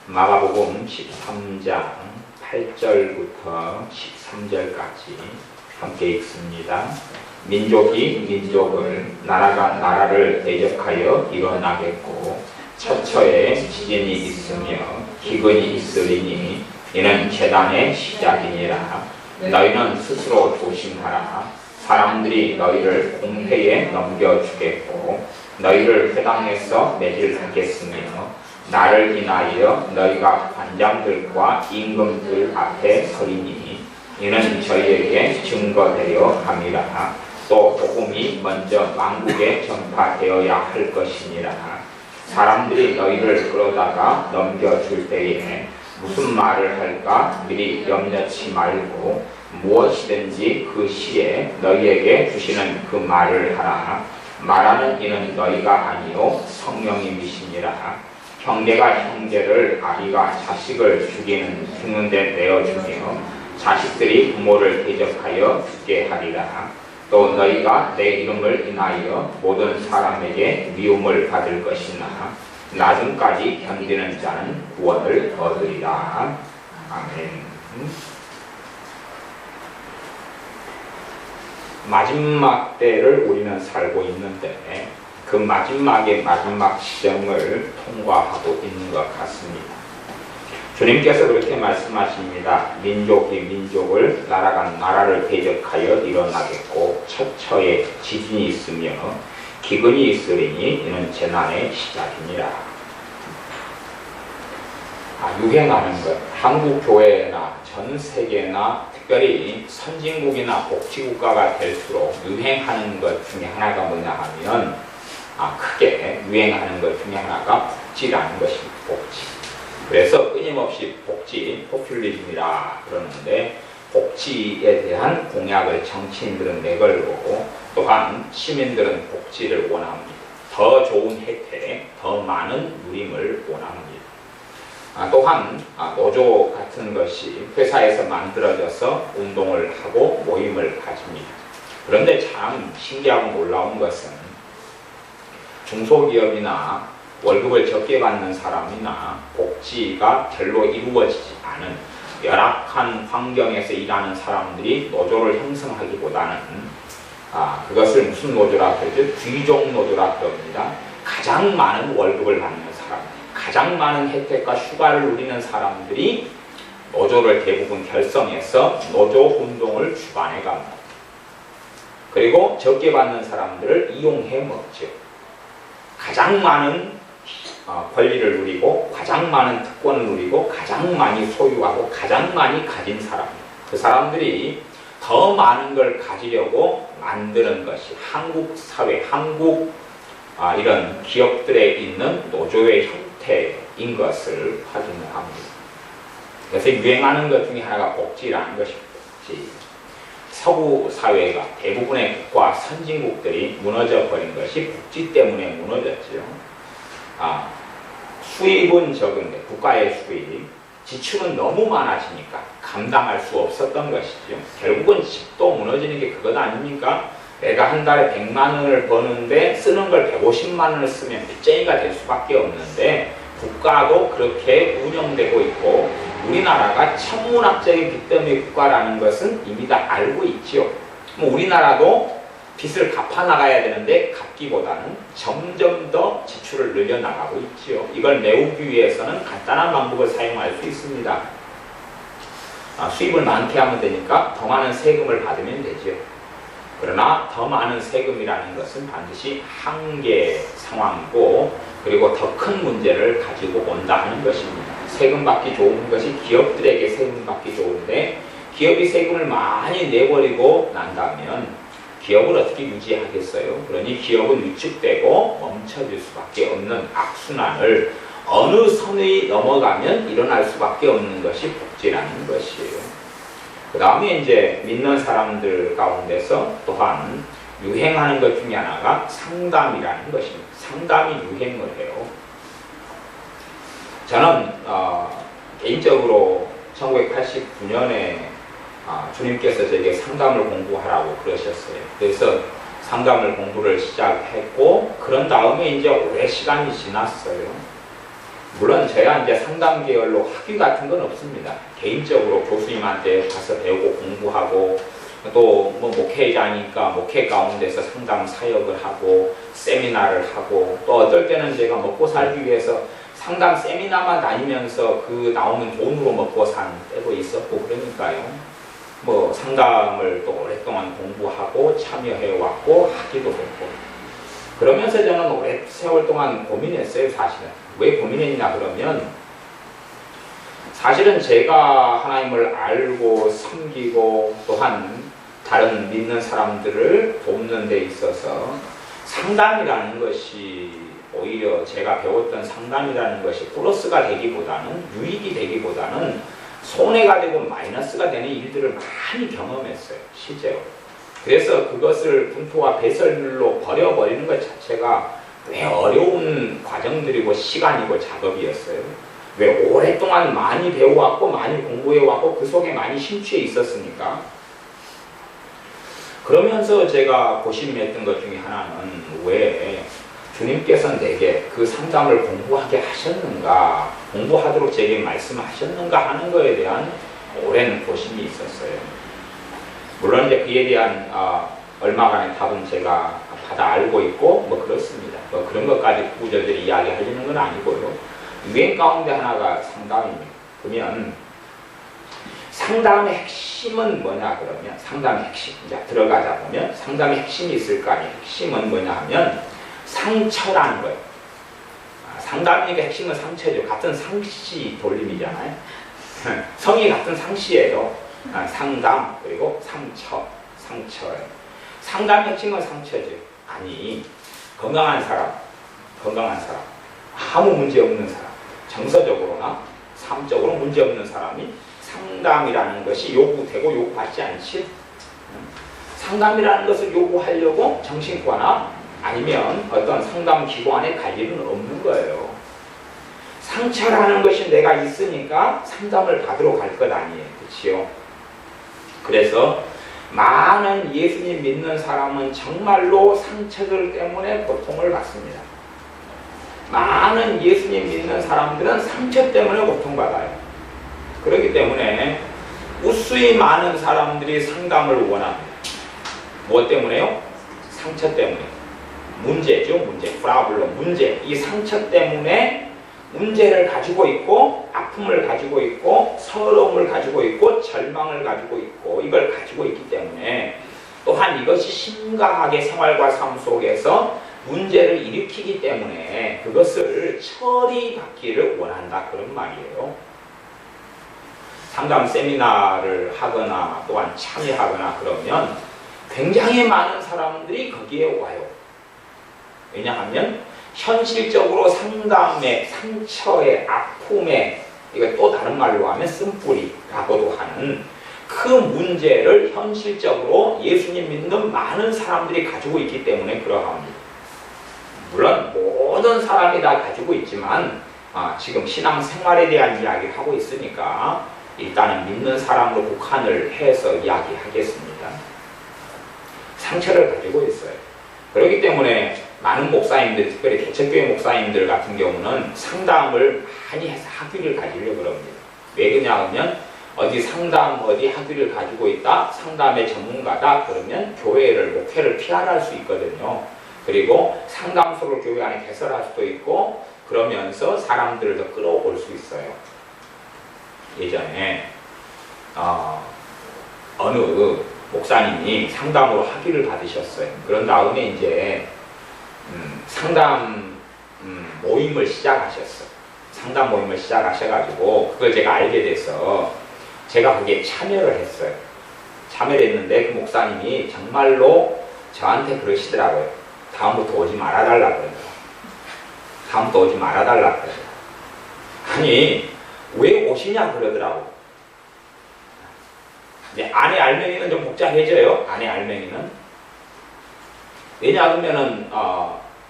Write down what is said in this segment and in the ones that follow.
마가복음 13장 8절부터 13절까지 함께 읽습니다. 민족이 민족을, 나라가 나라를 대적하여 일어나겠고 처처에 지진이 있으며 기근이 있으리니 이는 재단의 시작이니라. 너희는 스스로 조심하라. 사람들이 너희를 공회에 넘겨주겠고 너희를 회당에서 매질하겠으며 나를 인하여 너희가 관장들과 임금들 앞에 서리니 이는 저희에게 증거되려 함이라. 또 복음이 먼저 만국에 전파되어야 할 것이니라. 사람들이 너희를 끌어다가 넘겨줄 때에 무슨 말을 할까 미리 염려치 말고 무엇이든지 그 시에 너희에게 주시는 그 말을 하라. 말하는 이는 너희가 아니요 성령님이시니라. 형제가 형제를, 아비가 자식을 죽는 데 내어주며 자식들이 부모를 대적하여 죽게 하리라. 또 너희가 내 이름을 인하여 모든 사람에게 미움을 받을 것이나 나중까지 견디는 자는 구원을 얻으리라. 아멘. 마지막 때를 우리는 살고 있는데 그 마지막의 마지막 시점을 통과하고 있는 것 같습니다. 주님께서 그렇게 말씀하십니다. 민족이 민족을, 나라가 나라를 대적하여 일어나겠고 처처에 지진이 있으며 기근이 있으리니 이는 재난의 시작이니라. 유행하는 것, 한국 교회나 전 세계나 특별히 선진국이나 복지국가가 될수록 유행하는 것 중에 하나가 뭐냐 하면 크게 유행하는 것 중에 하나가 복지라는 것입니다. 복지. 그래서 끊임없이 복지, 포퓰리즘이라 그러는데 복지에 대한 공약을 정치인들은 내걸고 또한 시민들은 복지를 원합니다. 더 좋은 혜택, 더 많은 누림을 원합니다. 또한 노조 같은 것이 회사에서 만들어져서 운동을 하고 모임을 가집니다. 그런데 참 신기하고 놀라운 것은 중소기업이나 월급을 적게 받는 사람이나 복지가 별로 이루어지지 않은 열악한 환경에서 일하는 사람들이 노조를 형성하기보다는 그것을 무슨 노조라 그러죠? 귀족 노조라 그럽니다. 가장 많은 월급을 받는 사람, 가장 많은 혜택과 휴가를 누리는 사람들이 노조를 대부분 결성해서 노조 운동을 주관해 갑니다. 그리고 적게 받는 사람들을 이용해 먹죠. 가장 많은 권리를 누리고 가장 많은 특권을 누리고 가장 많이 소유하고 가장 많이 가진 사람, 그 사람들이 더 많은 걸 가지려고 만드는 것이 한국 사회, 한국 이런 기업들에 있는 노조의 형태인 것을 확인을 합니다. 그래서 유행하는 것 중에 하나가 복지라는 것입니다. 복지. 서구 사회가 대부분의 국가 선진국들이 무너져 버린 것이 복지 때문에 무너졌죠. 수입은 적은데 국가의 수입, 지출은 너무 많아지니까 감당할 수 없었던 것이죠. 결국은 집도 무너지는 게 그것 아닙니까? 내가 한 달에 100만 원을 버는데 쓰는 걸 150만 원을 쓰면 빚쟁이가 될 수밖에 없는데 국가도 그렇게 운영되고 있고 우리나라가 천문학적인 빚더미 국가라는 것은 이미 다 알고 있죠. 우리나라도 빚을 갚아나가야 되는데 갚기보다는 점점 더 지출을 늘려나가고 있죠. 이걸 메우기 위해서는 간단한 방법을 사용할 수 있습니다. 수입을 많게 하면 되니까 더 많은 세금을 받으면 되죠. 그러나 더 많은 세금이라는 것은 반드시 한계 상황이고 그리고 더 큰 문제를 가지고 온다 하는 것입니다. 세금 받기 좋은 것이 기업들에게 세금 받기 좋은데 기업이 세금을 많이 내버리고 난다면 기업을 어떻게 유지하겠어요? 그러니 기업은 위축되고 멈춰질 수밖에 없는 악순환을 어느 선이 넘어가면 일어날 수밖에 없는 것이 복지라는 것이에요. 그 다음에 이제 믿는 사람들 가운데서 또한 유행하는 것 중에 하나가 상담이라는 것입니다. 상담이 유행을 해요. 저는 개인적으로 1989년에 주님께서 저에게 상담을 공부하라고 그러셨어요. 그래서 상담을 공부를 시작했고 그런 다음에 이제 오래 시간이 지났어요. 물론 제가 이제 상담 계열로 학위 같은 건 없습니다. 개인적으로 교수님한테 가서 배우고 공부하고 또 뭐 목회자니까 목회 가운데서 상담 사역을 하고 세미나를 하고 또 어떨 때는 제가 먹고 살기 위해서 상담 세미나만 다니면서 그 나오는 돈으로 먹고 산 때도 있었고 그러니까요. 뭐 상담을 또 오랫동안 공부하고 참여해 왔고 하기도 했고 그러면서 저는 오래 세월 동안 고민했어요. 사실은 왜 고민했냐 그러면 사실은 제가 하나님을 알고 섬기고 또한 다른 믿는 사람들을 돕는 데 있어서 상담이라는 것이 오히려 제가 배웠던 상담이라는 것이 플러스가 되기보다는 유익이 되기보다는 손해가 되고 마이너스가 되는 일들을 많이 경험했어요. 실제로. 그래서 그것을 분투와 배설로 버려버리는 것 자체가 왜 어려운 과정들이고 시간이고 작업이었어요. 왜 오랫동안 많이 배워왔고 많이 공부해왔고 그 속에 많이 심취해 있었으니까. 그러면서 제가 고심했던 것 중에 하나는 왜 주님께서 내게 그 상담을 공부하게 하셨는가, 공부하도록 제게 말씀하셨는가 하는 것에 대한 오랜 고심이 있었어요. 물론 이제 그에 대한 얼마간의 답은 제가 받아 알고 있고 뭐 그렇습니다. 뭐 그런 것까지 구구절절히 이야기하려는 건 아니고요. 유행 가운데 하나가 상담입니다. 그러면 상담의 핵심은 뭐냐 그러면 상담의 핵심 이제 들어가자 보면 상담의 핵심이 있을 거 아니에요. 핵심은 뭐냐 하면 상처라는 거예요. 상담이니까 핵심은 상처죠. 같은 상시 돌림이잖아요. 성이 같은 상시예요. 상담 그리고 상처예요. 상담의 핵심은 상처죠. 아니 건강한 사람 아무 문제 없는 사람 정서적으로나 삶적으로 문제 없는 사람이 상담이라는 것이 요구되고 요구받지 않지. 상담이라는 것을 요구하려고 정신과나 아니면 어떤 상담 기관에 갈 일은 없는 거예요. 상처라는 것이 내가 있으니까 상담을 받으러 갈 것 아니에요. 그렇지요? 그래서 많은 예수님 믿는 사람은 정말로 상처들 때문에 고통을 받습니다. 많은 예수님 믿는 사람들은 상처 때문에 고통받아요. 그렇기 때문에 우수히 많은 사람들이 상담을 원합니다. 무엇 때문에요? 상처 때문에. 문제죠. 프라블럼, 문제. 이 상처 때문에 문제를 가지고 있고 아픔을 가지고 있고 서러움을 가지고 있고 절망을 가지고 있고 이걸 가지고 있기 때문에 또한 이것이 심각하게 생활과 삶 속에서 문제를 일으키기 때문에 그것을 처리받기를 원한다 그런 말이에요. 상담 세미나를 하거나 또한 참여하거나 그러면 굉장히 많은 사람들이 거기에 와요. 왜냐하면 현실적으로 상담의 상처의 아픔의 이거 또 다른 말로 하면 쓴뿌리라고도 하는 그 문제를 현실적으로 예수님 믿는 많은 사람들이 가지고 있기 때문에 그러합니다. 물론 모든 사람이 다 가지고 있지만 지금 신앙생활에 대한 이야기를 하고 있으니까 일단은 믿는 사람으로 국한을 해서 이야기하겠습니다. 상처를 가지고 있어요. 그렇기 때문에 많은 목사님들, 특별히 개척교회 목사님들 같은 경우는 상담을 많이 해서 학위를 가지려고 합니다. 왜 그러냐면 어디 상담, 어디 학위를 가지고 있다, 상담의 전문가다 그러면 교회를, 목회를 피할 수 있거든요. 그리고 상담소를 교회 안에 개설할 수도 있고 그러면서 사람들을 더 끌어올 수 있어요. 예전에 어느 목사님이 상담으로 학위를 받으셨어요. 그런 다음에 이제 상담 모임을 시작하셨어요. 상담 모임을 시작하셔가지고 그걸 제가 알게 돼서 제가 거기에 참여를 했어요. 참여를 했는데 그 목사님이 정말로 저한테 그러시더라고요. 다음부터 오지 말아달라고 그래요. 다음부터 오지 말아달라고 그래요. 아니 왜 오시냐 그러더라고. 이제 안에 알맹이는 좀 복잡해져요. 안에 알맹이는. 왜냐하면은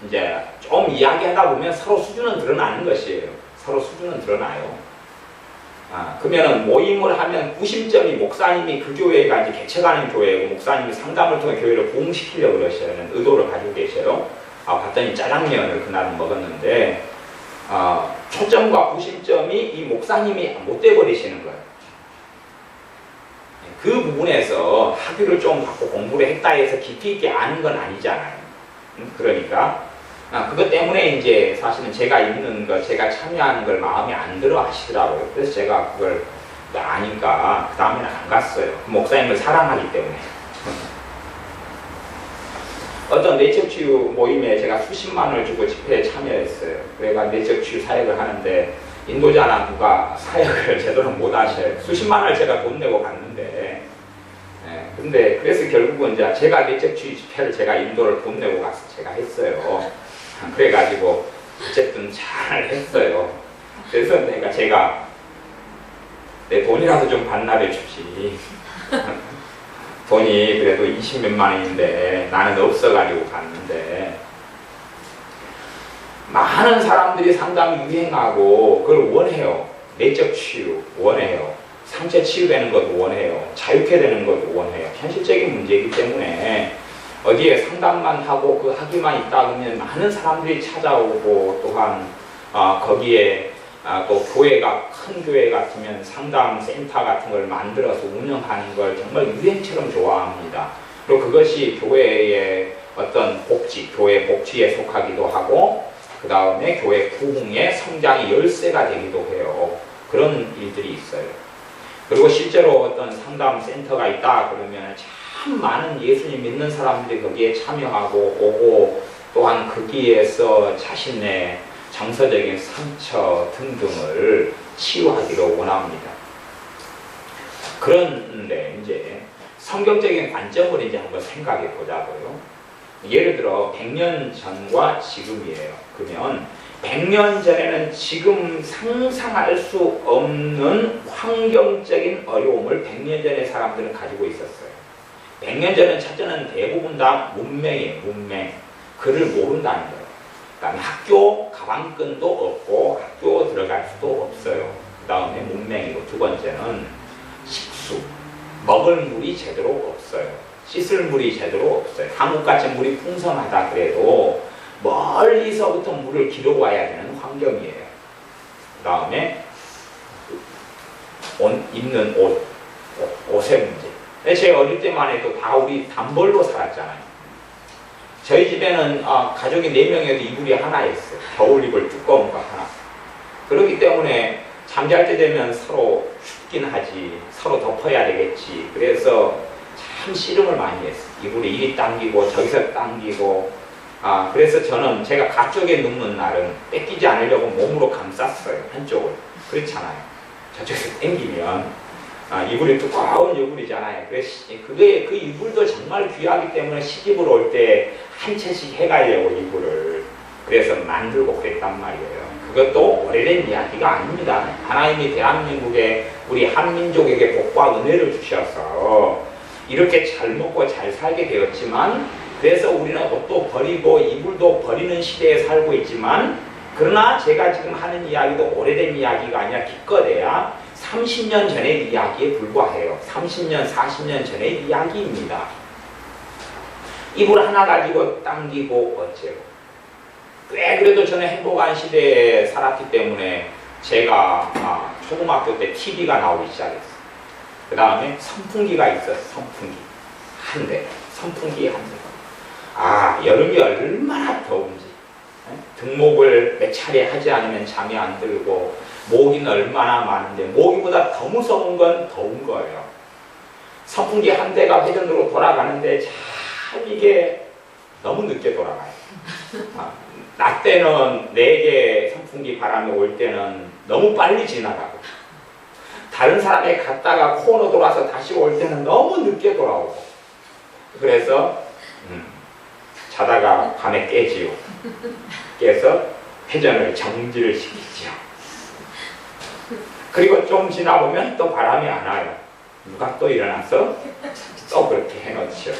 이제 좀 이야기하다 보면 서로 수준은 드러나는 것이에요. 서로 수준은 드러나요. 그러면은 모임을 하면 구심점이 목사님이 그 교회가 이제 개척하는 교회고 목사님이 상담을 통해 교회를 부흥시키려고 그러시는 의도를 가지고 계셔요. 봤더니 짜장면을 그날은 먹었는데 초점과 구심점이 이 목사님이 못 돼버리시는 거예요. 그 부분에서 학위를 좀 받고 공부를 했다 해서 깊이 있게 아는 건 아니잖아요. 그러니까 그것 때문에 이제 사실은 제가 읽는 거, 제가 참여하는 걸 마음에 안 들어 하시더라고요. 그래서 제가 그걸 아니까 그 다음에는 안 갔어요. 그 목사님을 사랑하기 때문에. 어떤 내적치유 모임에 제가 수십만 원을 주고 집회에 참여했어요. 그래가 내적치유 사역을 하는데 인도자나 누가 사역을 제대로 못 하셔요. 수십만 원을 제가 돈 내고 갔는데, 근데 그래서 결국은 이제 제가 내적치유 집회를 제가 인도를 돈 내고 가서 제가 했어요. 그래가지고 어쨌든 잘 했어요. 그래서 제가 내 돈이라도 좀 반납해 주지. 돈이 그래도 20몇만 원인데 나는 없어가지고 갔는데 많은 사람들이 상담이 유행하고 그걸 원해요. 내적 치유 원해요. 상처 치유되는 것도 원해요. 자유케 되는 것도 원해요. 현실적인 문제이기 때문에 어디에 상담만 하고 그 학위만 있다 그러면 많은 사람들이 찾아오고 또한 거기에 또 교회가 큰 교회 같으면 상담 센터 같은 걸 만들어서 운영하는 걸 정말 유행처럼 좋아합니다. 그리고 그것이 교회의 어떤 복지, 교회 복지에 속하기도 하고 그 다음에 교회 부흥의 성장의 열쇠가 되기도 해요. 그런 일들이 있어요. 그리고 실제로 어떤 상담 센터가 있다 그러면 참 많은 예수님 믿는 사람들이 거기에 참여하고 오고 또한 거기에서 자신의 정서적인 상처 등등을 치유하기를 원합니다. 그런데 이제 성경적인 관점을 이제 한번 생각해 보자고요. 예를 들어 100년 전과 지금이에요. 그러면 100년 전에는 지금 상상할 수 없는 환경적인 어려움을 100년 전의 사람들은 가지고 있었어요. 100년 전은 첫째는 대부분 다 문맹이에요. 문맹. 글을 모른다는 거예요. 그다음에 학교 가방끈도 없고 학교 들어갈 수도 없어요. 그 다음에 문맹이고 두 번째는 식수. 먹을 물이 제대로 없어요. 씻을 물이 제대로 없어요. 한국같이 물이 풍성하다 그래도 멀리서부터 물을 길어와야 되는 환경이에요. 그 다음에 입는 옷의 문제. 제 어릴 때만 해도 다 우리 단벌로 살았잖아요. 저희 집에는 가족이 4명에도 이불이 하나였어요. 겨울 이불 두꺼운 거 하나. 그렇기 때문에 잠잘 때 되면 서로 춥긴 하지. 서로 덮어야 되겠지. 그래서 참 씨름을 많이 했어요. 이불이 이리 당기고 저기서 당기고. 그래서 저는 제가 가쪽에 눕는 날은 뺏기지 않으려고 몸으로 감쌌어요. 한쪽을. 그렇잖아요. 저쪽에서 당기면 이불이 두꺼운 이불이잖아요. 그게 그 이불도 정말 귀하기 때문에 시집을 올 때 한 채씩 해가려고 이불을 그래서 만들고 그랬단 말이에요. 그것도 오래된 이야기가 아닙니다. 하나님이 대한민국에 우리 한민족에게 복과 은혜를 주셔서 이렇게 잘 먹고 잘 살게 되었지만 그래서 우리는 옷도 버리고 이불도 버리는 시대에 살고 있지만 그러나 제가 지금 하는 이야기도 오래된 이야기가 아니라 기껏해야 30년 전의 이야기에 불과해요. 30년, 40년 전의 이야기입니다. 이불 하나 가지고 당기고 어째고. 꽤 그래도 저는 행복한 시대에 살았기 때문에 제가 초등학교 때 TV가 나오기 시작했어요. 그 다음에 선풍기가 있었어요. 선풍기. 한 대. 선풍기 한 대. 여름이 얼마나 더운지. 등목을 몇 차례 하지 않으면 잠이 안 들고 모기는 얼마나 많은데 모기보다 더 무서운 건 더운 거예요. 선풍기 한 대가 회전으로 돌아가는데 참 이게 너무 늦게 돌아가요. 낮 때는 4개 선풍기 바람이 올 때는 너무 빨리 지나가고 다른 사람에 갔다가 코너 돌아서 다시 올 때는 너무 늦게 돌아오고 그래서 자다가 밤에 깨지요. 깨서 회전을 정지를 시키죠. 그리고 좀 지나보면 또 바람이 안 와요. 누가 또 일어나서 또 그렇게 해놓죠.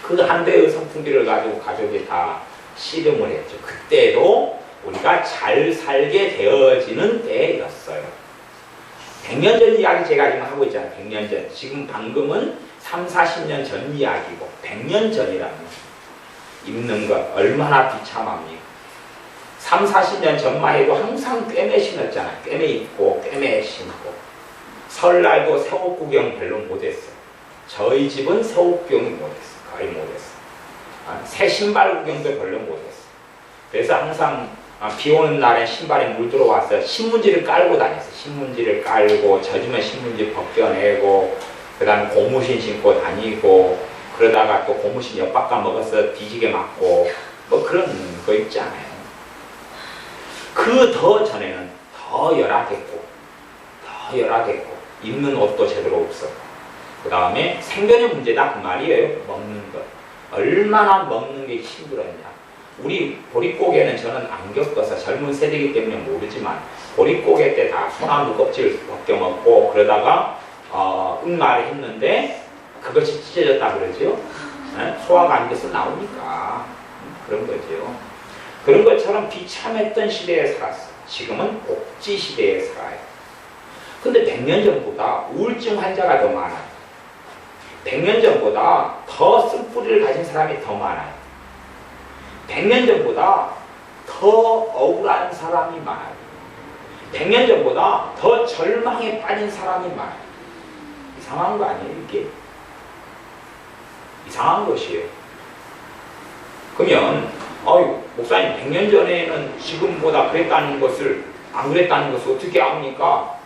그 한 대의 선풍기를 가지고 가족이 다 씨름을 했죠. 그때도 우리가 잘 살게 되어지는 때였어요. 100년 전 이야기 제가 지금 하고 있잖아요. 100년 전. 지금 방금은 3, 40년 전 이야기고 100년 전이라면 입는 것 얼마나 비참합니까? 3, 40년 전만 해도 항상 꿰매 신었잖아. 꿰매 입고 꿰매 신고. 설날도 새옷 구경 별로 못했어. 저희 집은 새옷 구경이 못했어. 거의 못했어. 새 신발 구경도 별로 못했어. 그래서 항상 비 오는 날엔 신발에 물 들어와서 신문지를 깔고 다녔어. 신문지를 깔고 젖으면 신문지 벗겨내고 그 다음에 고무신 신고 다니고 그러다가 또 고무신 엿바꿔 먹어서 뒤지게 맞고 뭐 그런 거 있잖아요. 그 더 전에는 더 열악했고 입는 옷도 제대로 없었고 그 다음에 생존의 문제다 그 말이에요. 먹는 것. 얼마나 먹는 게 힘들었냐. 우리 보릿고개는 저는 안 겪어서 젊은 세대이기 때문에 모르지만 보릿고개 때 다 소나무 껍질 벗겨 먹고 그러다가 응마를 했는데 그것이 찢어졌다 그러죠. 소화가 안 돼서 나오니까 그런 거죠. 그런 것처럼 비참했던 시대에 살았어. 지금은 복지 시대에 살아요. 근데 100년 전보다 우울증 환자가 더 많아요. 100년 전보다 더 쓴뿌리를 가진 사람이 더 많아요. 100년 전보다 더 억울한 사람이 많아요. 100년 전보다 더 절망에 빠진 사람이 많아요. 이상한 거 아니에요, 이게? 이상한 것이에요. 그러면 목사님 100년 전에는 지금보다 그랬다는 것을 안 그랬다는 것을 어떻게 압니까?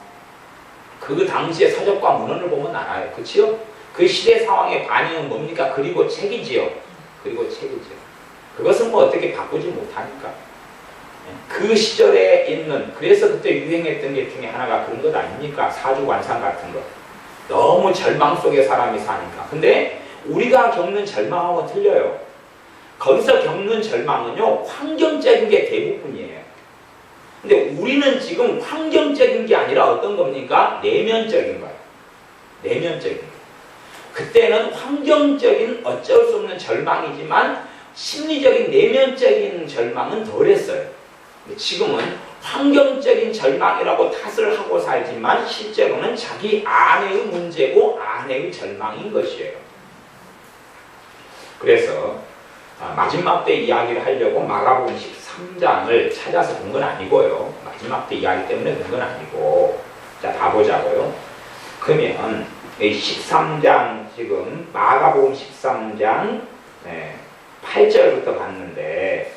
그 당시의 서적과 문헌을 보면 알아요. 그치요? 그 시대 상황의 반응은 뭡니까? 그리고 책이지요. 그것은 뭐 어떻게 바꾸지 못하니까. 그 시절에 있는, 그래서 그때 유행했던 게 중에 하나가 그런 것 아닙니까? 사주관상 같은 거. 너무 절망 속에 사람이 사니까. 근데 우리가 겪는 절망하고 틀려요. 거기서 겪는 절망은요, 환경적인 게 대부분이에요. 근데 우리는 지금 환경적인 게 아니라 어떤 겁니까? 내면적인 거예요. 내면적인 거. 그때는 환경적인 어쩔 수 없는 절망이지만 심리적인 내면적인 절망은 덜했어요. 근데 지금은 환경적인 절망이라고 탓을 하고 살지만 실제로는 자기 안의 문제고 안의 절망인 것이에요. 그래서 마지막 때 이야기를 하려고 마가복음 13장을 찾아서 본 건 아니고요. 마지막 때 이야기 때문에 본 건 아니고. 자, 봐보자고요. 그러면 이 13장 지금 마가복음 13장 8절부터 봤는데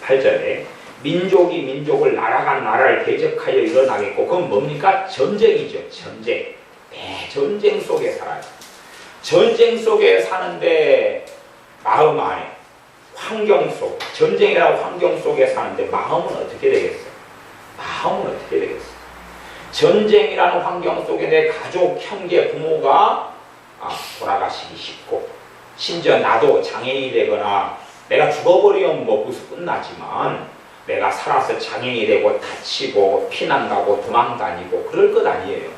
8절에 민족이 민족을 나라가 나라를 대적하여 일어나겠고 그건 뭡니까? 전쟁이죠. 전쟁. 전쟁 속에 살아요. 전쟁 속에 사는데 마음 안에 환경 속, 전쟁이라고 환경 속에 사는데 마음은 어떻게 되겠어요? 마음은 어떻게 되겠어요? 전쟁이라는 환경 속에 내 가족, 형제, 부모가 돌아가시기 쉽고 심지어 나도 장애인이 되거나 내가 죽어버리면 뭐 거기서 끝나지만 내가 살아서 장애인이 되고 다치고 피난 가고 도망 다니고 그럴 것 아니에요.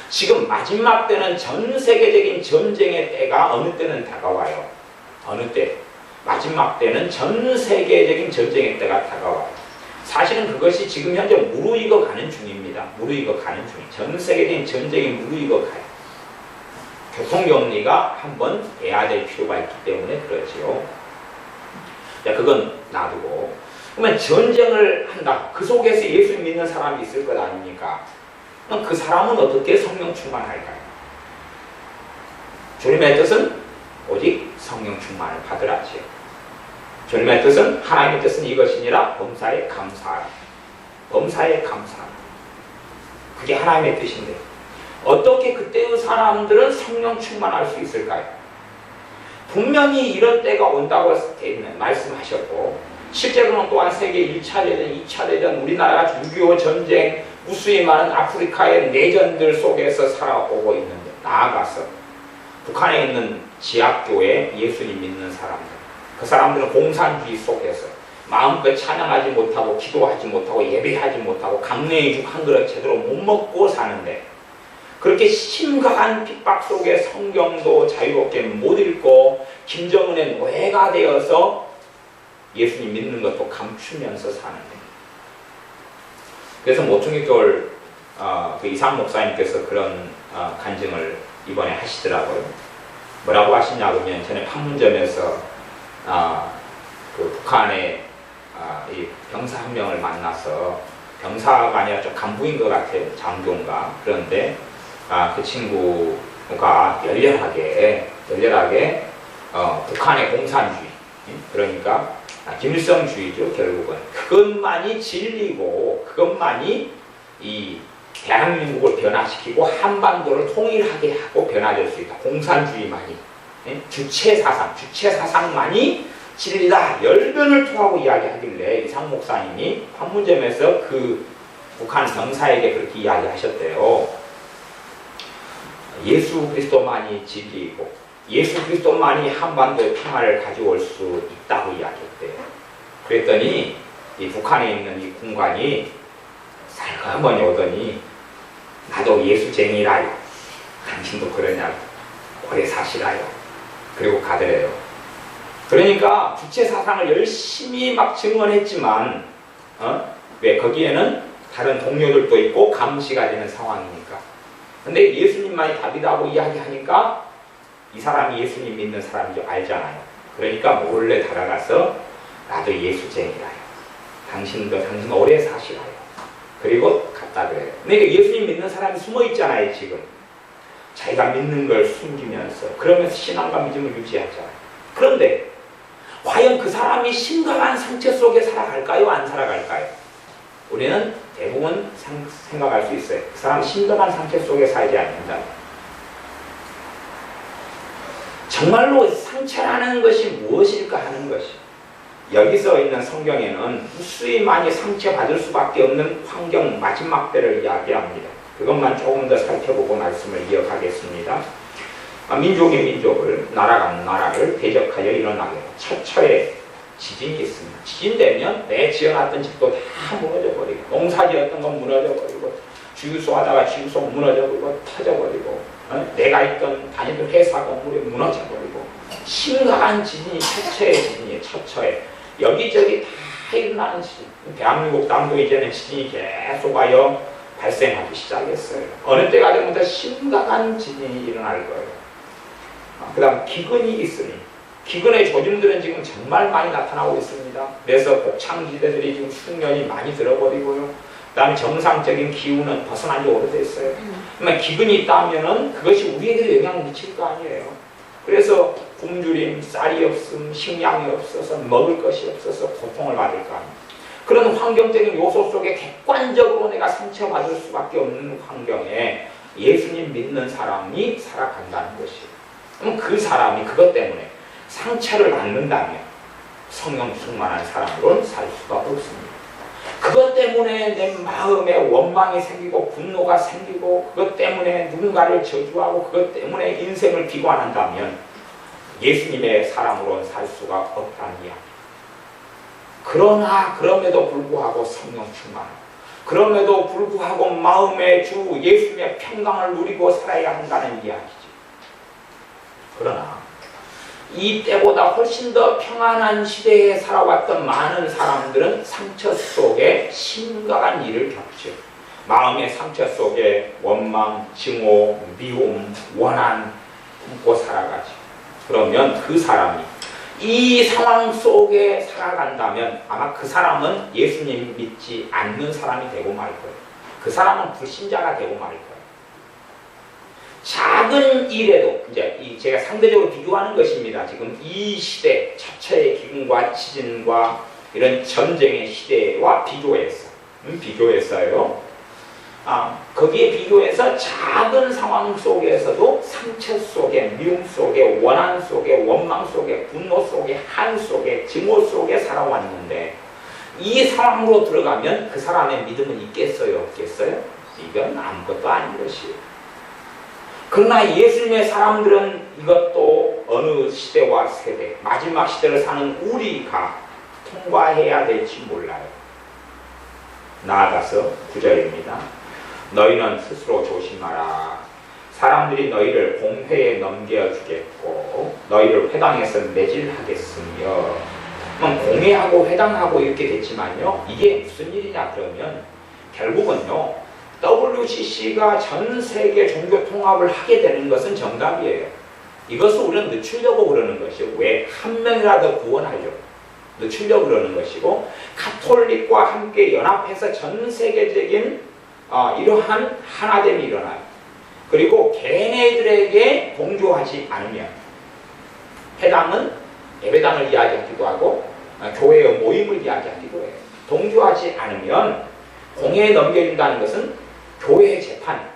지금 마지막 때는 전 세계적인 전쟁의 때가 어느 때는 다가와요. 어느 때? 마지막 때는 전 세계적인 전쟁의 때가 다가와요. 사실은 그것이 지금 현재 무르익어 가는 중입니다. 무르익어 가는 중. 전 세계적인 전쟁이 무르익어 가요. 교통격리가 한번 해야 될 필요가 있기 때문에 그렇지요. 자, 그건 놔두고. 그러면 전쟁을 한다. 그 속에서 예수 믿는 사람이 있을 것 아닙니까? 그럼 그 사람은 어떻게 성령 충만할까요? 주님의 뜻은 오직 성령 충만을 받으라지요. 주님의 뜻은 하나님의 뜻은 이것이니라 범사에 감사하라. 범사에 감사하라. 그게 하나님의 뜻인데 어떻게 그때의 사람들은 성령 충만할 수 있을까요? 분명히 이런 때가 온다고 말씀하셨고 실제로는 또한 세계 1차 대전, 2차 대전, 우리나라가 6.25 전쟁, 무수히 많은 아프리카의 내전들 속에서 살아오고 있는데 나아가서 북한에 있는 지하교회 예수님 믿는 사람들 그 사람들은 공산주의 속에서 마음껏 찬양하지 못하고 기도하지 못하고 예배하지 못하고 강냉이 죽 한 그릇 제대로 못 먹고 사는데 그렇게 심각한 핍박 속에 성경도 자유롭게 못 읽고 김정은의 노예가 되어서 예수님 믿는 것도 감추면서 사는데 그래서 모퉁이돌 그 이상 목사님께서 그런 간증을 이번에 하시더라고요. 뭐라고 하시냐 그러면 전에 판문점에서 그 북한의 이 병사 한 명을 만나서, 병사가 아니라 좀 간부인 것 같아요. 장교인가. 그런데 그 친구가 열렬하게 북한의 공산주의, 그러니까 김일성주의죠. 결국은 그것만이 진리고, 그것만이 이 대한민국을 변화시키고 한반도를 통일하게 하고 변화될 수 있다. 공산주의만이, 주체 사상만이 진리다. 열변을 토하고 이야기하길래 이상 목사님이 판문점에서 그 북한 병사에게 그렇게 이야기하셨대요. 예수 그리스도만이 진리이고 예수 그리스도만이 한반도의 평화를 가져올 수 있다고 이야기했대요. 그랬더니 이 북한에 있는 이 군관이 살가머니 오더니, 나도 예수쟁이라요. 당신도 그러냐고. 오래 사시라요. 그리고 가더래요. 그러니까 주체 사상을 열심히 막 증언했지만, 왜 거기에는 다른 동료들도 있고 감시가 되는 상황이니까. 근데 예수님만이 답이라고 이야기하니까 이 사람이 예수님 믿는 사람인 줄 알잖아요. 그러니까 몰래 다가가서 나도 예수쟁이라요. 당신 오래 사시라요. 그리고 갔다 그래요. 그러니까 예수님 믿는 사람이 숨어 있잖아요, 지금. 자기가 믿는 걸 숨기면서, 그러면서 신앙과 믿음을 유지하잖아요. 그런데 과연 그 사람이 심각한 상처 속에 살아갈까요? 안 살아갈까요? 우리는 대부분 생각할 수 있어요. 그 사람이 심각한 상처 속에 살지 않는다. 정말로 상처라는 것이 무엇일까 하는 것이, 여기서 있는 성경에는 무수히 많이 상처받을 수밖에 없는 환경 마지막 때를 이야기합니다. 그것만 조금 더 살펴보고 말씀을 이어가겠습니다. 민족이 민족을, 나라가 나라를 대적하여 일어나게 처처에 지진이 있습니다. 지진되면 내 지어놨던 집도 다 무너져버리고, 농사지었던 건 무너져버리고, 주유소하다가 주유소 무너져버리고 터져버리고, 내가 있던 다니던 회사 건물이 무너져버리고, 심각한 지진이 처처의 지진이에요. 처처에 여기저기 다 일어나는 지진. 대한민국 땅도 이제는 지진이 계속하여 발생하기 시작했어요. 어느 때가 되면 더 심각한 지진이 일어날 거예요. 그 다음 기근이 있으니, 기근의 조짐들은 지금 정말 많이 나타나고 있습니다. 그래서 곡창지대들이 지금 숙련이 많이 들어버리고요. 그 다음에 정상적인 기후는 벗어난 지 오래됐어요. 그러면 기근이 있다면은 그것이 우리에게도 영향을 미칠 거 아니에요. 그래서 굶주림, 쌀이 없음, 식량이 없어서 먹을 것이 없어서 고통을 받을 거 아니에요. 그런 환경적인 요소 속에 객관적으로 내가 상처받을 수밖에 없는 환경에 예수님 믿는 사람이 살아간다는 것이에요. 그럼 그 사람이 그것 때문에 상처를 받는다면 성령 충만한 사람으로는 살 수가 없습니다. 그것 때문에 내 마음에 원망이 생기고 분노가 생기고, 그것 때문에 누군가를 저주하고, 그것 때문에 인생을 비관한다면 예수님의 사람으로는 살 수가 없다는 이야기. 그러나 그럼에도 불구하고 성령 충만, 그럼에도 불구하고 마음의 주 예수님의 평강을 누리고 살아야 한다는 이야기죠. 그러나 이 때보다 훨씬 더 평안한 시대에 살아왔던 많은 사람들은 상처 속에 심각한 일을 겪죠. 마음의 상처 속에 원망, 증오, 미움, 원한 품고 살아가죠. 그러면 그 사람이 이 상황 속에 살아간다면 아마 그 사람은 예수님 믿지 않는 사람이 되고 말 거예요. 그 사람은 불신자가 되고 말 거예요. 작은 일에도, 이제 제가 상대적으로 비교하는 것입니다. 지금 이 시대, 처처의 기근과 지진과 이런 전쟁의 시대와 비교했어요. 거기에 비교해서 작은 상황 속에서도 상처 속에, 미움 속에, 원한 속에, 원망 속에, 분노 속에, 한 속에, 증오 속에 살아왔는데, 이 상황으로 들어가면 그 사람의 믿음은 있겠어요? 없겠어요? 이건 아무것도 아닌 것이에요. 그러나 예수님의 사람들은 이것도 어느 시대와 세대, 마지막 시대를 사는 우리가 통과해야 될지 몰라요. 나아가서 9절입니다. 너희는 스스로 조심하라. 사람들이 너희를 공회에 넘겨주겠고 너희를 회당에서 매질하겠으며. 공회하고 회당하고 이렇게 됐지만요, 이게 무슨 일이냐 그러면 결국은요, WCC가 전 세계 종교 통합을 하게 되는 것은 정답이에요. 이것을 우리는 늦추려고 그러는 것이에요. 왜? 한 명이라도 구원하려고. 늦추려고 그러는 것이고, 가톨릭과 함께 연합해서 전 세계적인 이러한 하나됨이 일어나요. 그리고 걔네들에게 동조하지 않으면, 해당은 예배당을 이야기하기도 하고 교회의 모임을 이야기하기도 해요. 동조하지 않으면 공회에 넘겨준다는 것은 교회의 재판,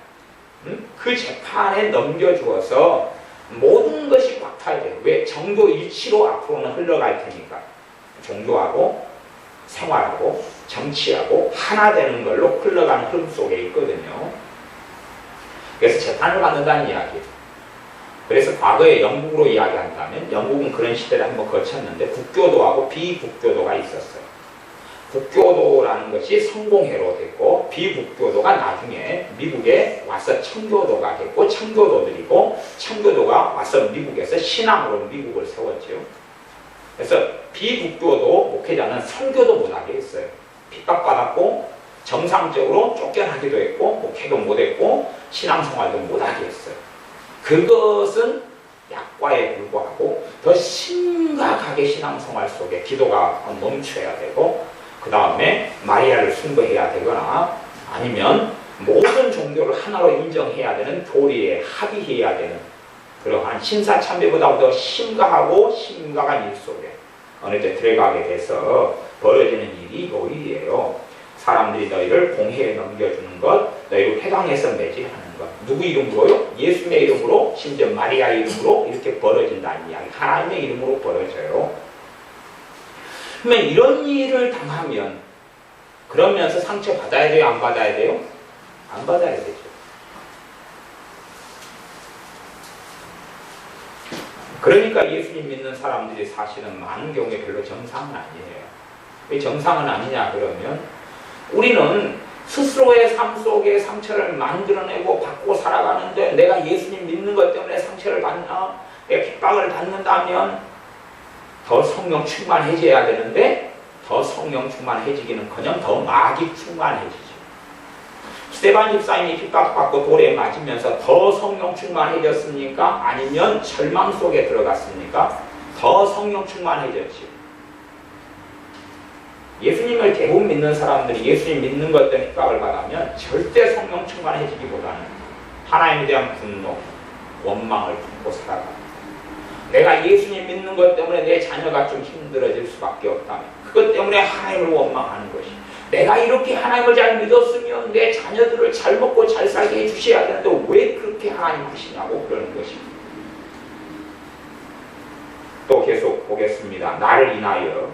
그 재판에 넘겨주어서 모든 것이 박탈돼요. 왜? 정도 일치로 앞으로는 흘러갈 테니까. 종교하고 생활하고 정치하고 하나 되는 걸로 흘러가는 흐름 속에 있거든요. 그래서 재판을 받는다는 이야기예요. 그래서 과거에 영국으로 이야기한다면, 영국은 그런 시대를 한번 거쳤는데 국교도하고 비국교도가 있었어요. 국교도라는 것이 성공회로 됐고, 비국교도가 나중에 미국에 와서 청교도가 됐고, 청교도들이고, 청교도가 와서 미국에서 신앙으로 미국을 세웠죠. 그래서 비국교도 목회자는 선교도 못하게 했어요. 핍박받았고, 정상적으로 쫓겨나기도 했고, 목회도 못했고, 신앙생활도 못하게 했어요. 그것은 약과에 불과하고 더 심각하게 신앙생활 속에 기도가 멈춰야 되고, 그 다음에 마리아를 숭배해야 되거나, 아니면 모든 종교를 하나로 인정해야 되는 교리에 합의해야 되는 그러한 신사참배보다 더 심각하고 심각한 일 속에 어느 때 들어가게 돼서 벌어지는 일이 요 일이에요. 사람들이 너희를 공회에 넘겨주는 것, 너희를 회당에서 매질하는 것. 누구 이름으로요? 예수님의 이름으로, 심지어 마리아의 이름으로 이렇게 벌어진다는 이야기. 하나님의 이름으로 벌어져요. 그러면 이런 일을 당하면, 그러면서 상처 받아야 돼요? 안 받아야 돼요? 안 받아야 되죠. 그러니까 예수님 믿는 사람들이 사실은 많은 경우에 별로 정상은 아니에요. 왜 정상은 아니냐 그러면, 우리는 스스로의 삶 속에 상처를 만들어내고 받고 살아가는데, 내가 예수님 믿는 것 때문에 상처를 받나, 내가 핍박을 받는다면 더 성령 충만해져야 되는데, 더 성령 충만해지기는커녕 더 마귀 충만해지죠. 스테반 집사님이 핍박받고 돌에 맞으면서 더 성령 충만해졌습니까? 아니면 절망 속에 들어갔습니까? 더 성령 충만해졌죠. 예수님을 대부분 믿는 사람들이 예수님 믿는 것 때문에 핍박을 받으면 절대 성령 충만해지기보다는 하나님에 대한 분노, 원망을 품고 살아갑니다. 내가 예수님 믿는 것 때문에 내 자녀가 좀 힘들어질 수밖에 없다면, 그것 때문에 하나님을 원망하는 것이, 내가 이렇게 하나님을 잘 믿었으면 내 자녀들을 잘 먹고 잘 살게 해주셔야 되는데 왜 그렇게 하나님 하시냐고 그러는 것입니다. 또 계속 보겠습니다. 나를 인하여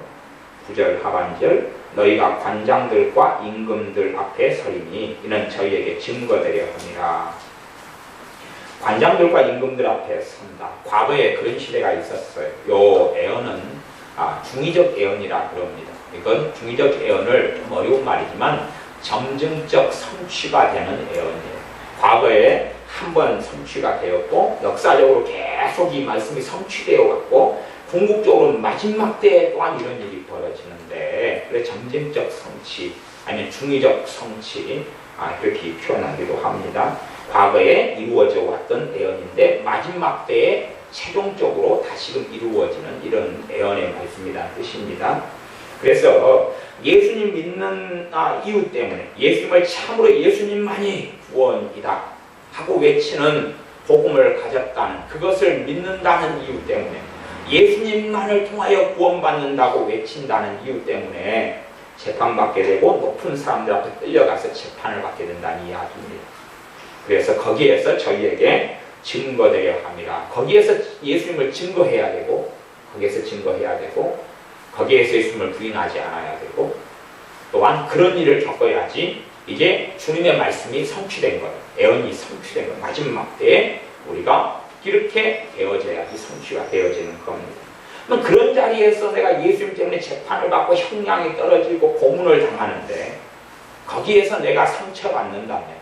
9절 하반절, 너희가 관장들과 임금들 앞에 서리니 이는 저희에게 증거되려 함이라. 관장들과 임금들 앞에 선다. 과거에 그런 시대가 있었어요. 요 애언은 중의적 애언이라 그럽니다. 이건 중의적 애언을 좀 어려운 말이지만 점증적 성취가 되는 애언이에요. 과거에 한번 성취가 되었고, 역사적으로 계속 이 말씀이 성취되어 왔고, 궁극적으로 마지막 때에 또한 이런 일이 벌어지는데, 그래 점증적 성취 아니면 중의적 성취, 이렇게 표현하기도 합니다. 과거에 이루어져 왔던 애언인데 마지막 때에 최종적으로 다시금 이루어지는 이런 애언의 말씀이라는 뜻입니다. 그래서 예수님 믿는 이유 때문에, 예수님을 참으로 예수님만이 구원이다 하고 외치는 복음을 가졌다는, 그것을 믿는다는 이유 때문에, 예수님만을 통하여 구원받는다고 외친다는 이유 때문에 재판받게 되고 높은 사람들 앞에 끌려가서 재판을 받게 된다는 이야기입니다. 그래서 거기에서 저희에게 증거되려 합니다. 거기에서 예수님을 증거해야 되고, 거기에서 증거해야 되고, 거기에서 예수님을 부인하지 않아야 되고, 또한 그런 일을 겪어야지 이제 주님의 말씀이 성취된 것, 애언이 성취된 것, 마지막 때에 우리가 이렇게 되어져야지 성취가 되어지는 겁니다. 그럼 그런 자리에서 내가 예수님 때문에 재판을 받고 형량이 떨어지고 고문을 당하는데, 거기에서 내가 상처받는다면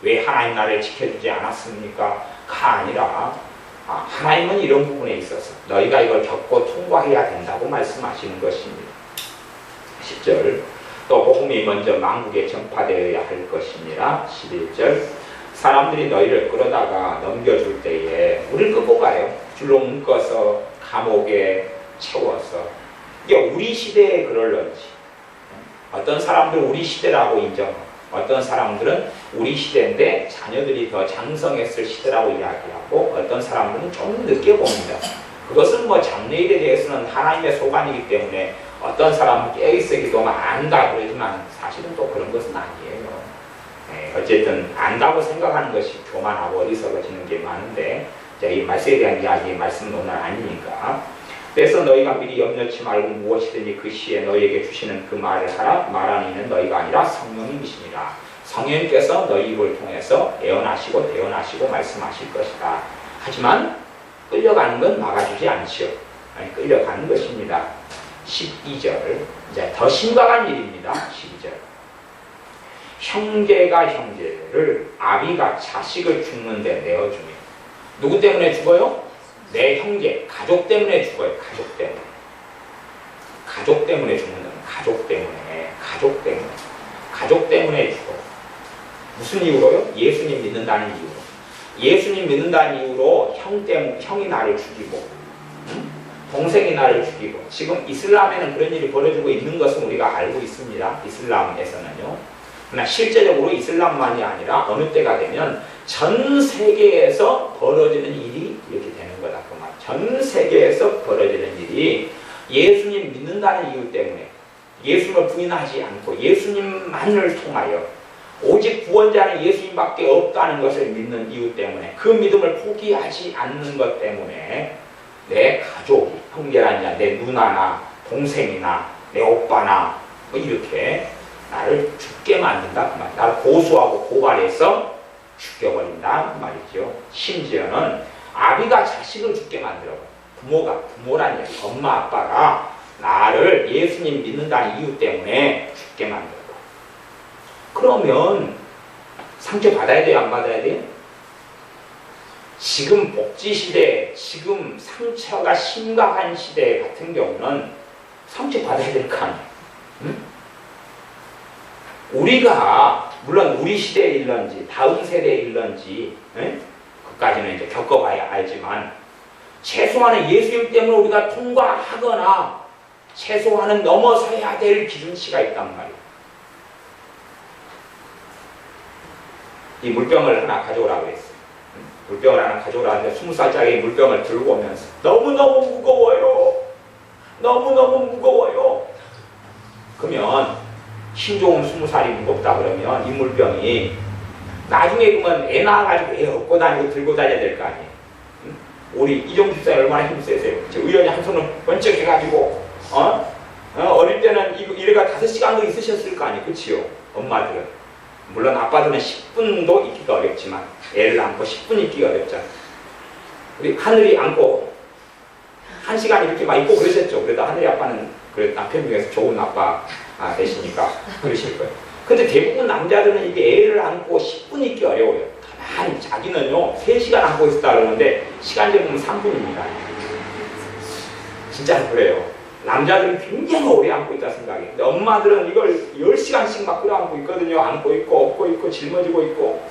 왜 하나님 나를 지켜주지 않았습니까? 가 아니라 하나님은 이런 부분에 있어서 너희가 이걸 겪고 통과해야 된다고 말씀하시는 것입니다. 10절, 또 복음이 먼저 만국에 전파되어야 할 것입니다. 11절, 사람들이 너희를 끌어다가 넘겨줄 때에 우리를 끌고 가요. 줄로 묶어서 감옥에 채워서 이게 우리 시대에 그럴런지, 어떤 사람들은 우리 시대라고 인정하고, 어떤 사람들은 우리 시대인데 자녀들이 더 장성했을 시대라고 이야기하고, 어떤 사람들은 좀 늦게 봅니다. 그것은 뭐 장래일에 대해서는 하나님의 소관이기 때문에 어떤 사람은 깨어있기도만 안다 그러지만 사실은 또 그런 것은 아니에요. 어쨌든 안다고 생각하는 것이 교만하고 어리석어지는 게 많은데, 이 말씀에 대한 이야기, 말씀 논란 아니니까. 그래서 너희가 미리 염려치 말고 무엇이든지 그 시에 너희에게 주시는 그 말을 하라. 말하는 이는 너희가 아니라 성령님이시니라. 성령님께서 너희 입을 통해서 예언하시고 대언하시고 말씀하실 것이다. 하지만 끌려가는 건 막아주지 않지요. 아니, 끌려가는 것입니다. 12절, 이제 더 심각한 일입니다. 12절. 형제가 형제를, 아비가 자식을 죽는데 내어주며. 누구 때문에 죽어요? 내 형제, 가족 때문에 죽어요. 가족 때문에. 가족 때문에 죽는다는, 가족 때문에. 가족 때문에. 가족 때문에 죽어요. 무슨 이유로요? 예수님 믿는다는 이유로. 예수님 믿는다는 이유로 형이 나를 죽이고, 동생이 나를 죽이고. 지금 이슬람에는 그런 일이 벌어지고 있는 것은 우리가 알고 있습니다. 이슬람에서는요. 그러나 실제적으로 이슬람만이 아니라 어느 때가 되면 전 세계에서 벌어지는 일이 이렇게 되는 거다. 그 말. 전 세계에서 벌어지는 일이 예수님 믿는다는 이유 때문에, 예수님을 부인하지 않고 예수님만을 통하여 오직 구원자는 예수님밖에 없다는 것을 믿는 이유 때문에, 그 믿음을 포기하지 않는 것 때문에 내 가족이, 형제라냐, 내 누나나 동생이나 내 오빠나 뭐 이렇게 나를 죽게 만든다 그 말. 나를 고소하고 고발해서 죽여버린다 그 말이죠. 심지어는 아비가 자식을 죽게 만들어. 부모라니, 엄마 아빠가 나를 예수님 믿는다는 이유 때문에 죽게 만들어. 그러면 상처 받아야 돼요? 안 받아야 돼요? 지금 복지시대, 지금 상처가 심각한 시대 같은 경우는 상처 받아야 될 거 아니에요? 응? 우리가 물론 우리 시대에 일런지 다음 세대에 일런지 그까지는 이제 겪어봐야 알지만, 최소한은 예수님 때문에 우리가 통과하거나 최소한은 넘어서야 될 기준치가 있단 말이에요. 이 물병을 하나 가져오라고 했어요. 물병을 하나 가져오라 하는데 20살짜리 물병을 들고 오면서 너무너무 무거워요. 너무너무 무거워요. 그러면 힘 좋은 20살이 무겁다 그러면 이 물병이 나중에 그러면 애 낳아가지고 애 업고 다니고 들고 다녀야 될 거 아니에요. 응? 우리 이종필 사님 얼마나 힘세세요. 의원이 한 손을 번쩍 해가지고 어릴 때는 이래가 5시간도 있으셨을 거 아니에요. 그치요? 엄마들은. 물론 아빠들은 10분도 있기가 어렵지만 애를 안고 10분 있기가 어렵잖아요. 우리 하늘이 안고 1시간 이렇게 막 있고 그러셨죠. 그래도 하늘이 아빠는 그래도 남편 중에서 좋은 아빠 되시니까 그러실 거예요. 근데 대부분 남자들은 이게 애를 안고 10분 있기 어려워요. 가만히 자기는요 3시간 안고 있었다 그러는데 시간적으로 보면 3분입니다. 진짜 그래요. 남자들은 굉장히 오래 안고 있다 생각해요. 근데 엄마들은 이걸 10시간씩 막 끌어안고 있거든요. 안고 있고 업고 있고 짊어지고 있고.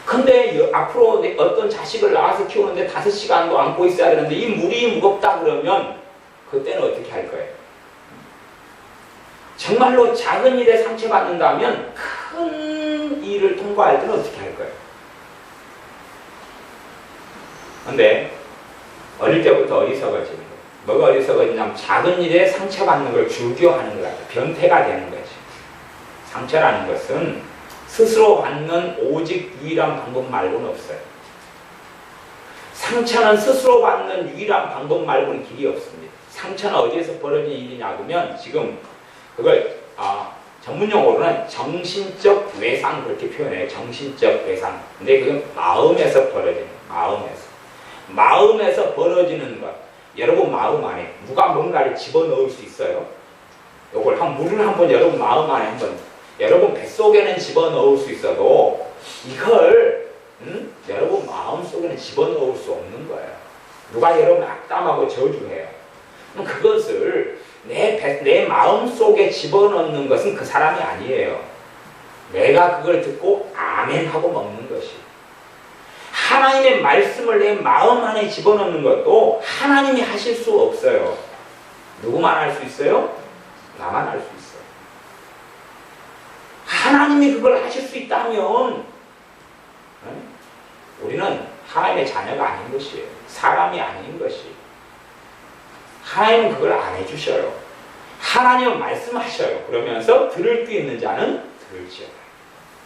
근데 앞으로 어떤 자식을 낳아서 키우는데 5시간도 안고 있어야 되는데 이 물이 무겁다 그러면 그때는 어떻게 할 거예요? 정말로 작은 일에 상처받는다면 큰 일을 통과할 때는 어떻게 할 거예요? 근데 어릴 때부터 어리석어지는 거예요. 뭐가 어리석어지냐면 작은 일에 상처받는 걸 즐겨하는 것 같아요. 변태가 되는 거죠. 상처라는 것은 스스로 받는 오직 유일한 방법 말고는 없어요. 상처는 스스로 받는 유일한 방법 말고는 길이 없습니다. 상처는 어디에서 벌어진 일이냐 그러면 지금 그걸 전문용어로는 정신적 외상 그렇게 표현해요. 정신적 외상. 근데 그건 마음에서 벌어지는 거예요. 마음에서 벌어지는 것. 여러분 마음 안에 누가 뭔가를 집어넣을 수 있어요? 요걸 물을 한번 여러분 마음 안에 한번 여러분 뱃속에는 집어넣을 수 있어도 이걸 여러분 마음속에는 집어넣을 수 없는 거예요. 누가 여러분 악담하고 저주해요. 그럼 그것을 내 마음속에 집어넣는 것은 그 사람이 아니에요. 내가 그걸 듣고 아멘 하고 먹는 것이. 하나님의 말씀을 내 마음 안에 집어넣는 것도 하나님이 하실 수 없어요. 누구만 할 수 있어요? 나만 할 수 있어요. 하나님이 그걸 하실 수 있다면 우리는 하나님의 자녀가 아닌 것이에요. 사람이 아닌 것이. 하나님은 그걸 안 해주셔요. 하나님은 말씀하셔요. 그러면서 들을 수 있는 자는 들을지어다.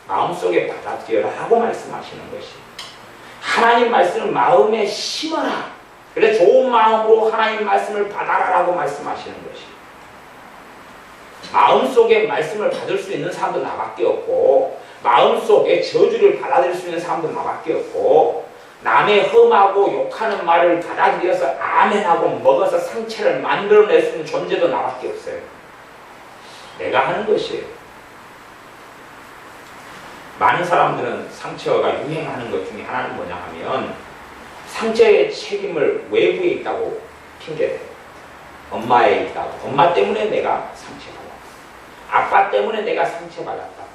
마음속에 받아들여라 하고 말씀하시는 것이. 하나님 말씀을 마음에 심어라. 그래서 좋은 마음으로 하나님 말씀을 받아라라고 말씀하시는 것이. 마음속에 말씀을 받을 수 있는 사람도 나밖에 없고, 마음속에 저주를 받아들일 수 있는 사람도 나밖에 없고, 남의 험하고 욕하는 말을 받아들여서 아멘하고 먹어서 상처를 만들어낼 수 있는 존재도 나밖에 없어요. 내가 하는 것이에요. 많은 사람들은 상처가 유행하는 것 중에 하나는 뭐냐 하면 상처의 책임을 외부에 있다고 핑계대요. 엄마에 있다고. 엄마 때문에 내가 상처받았다. 아빠 때문에 내가 상처받았다.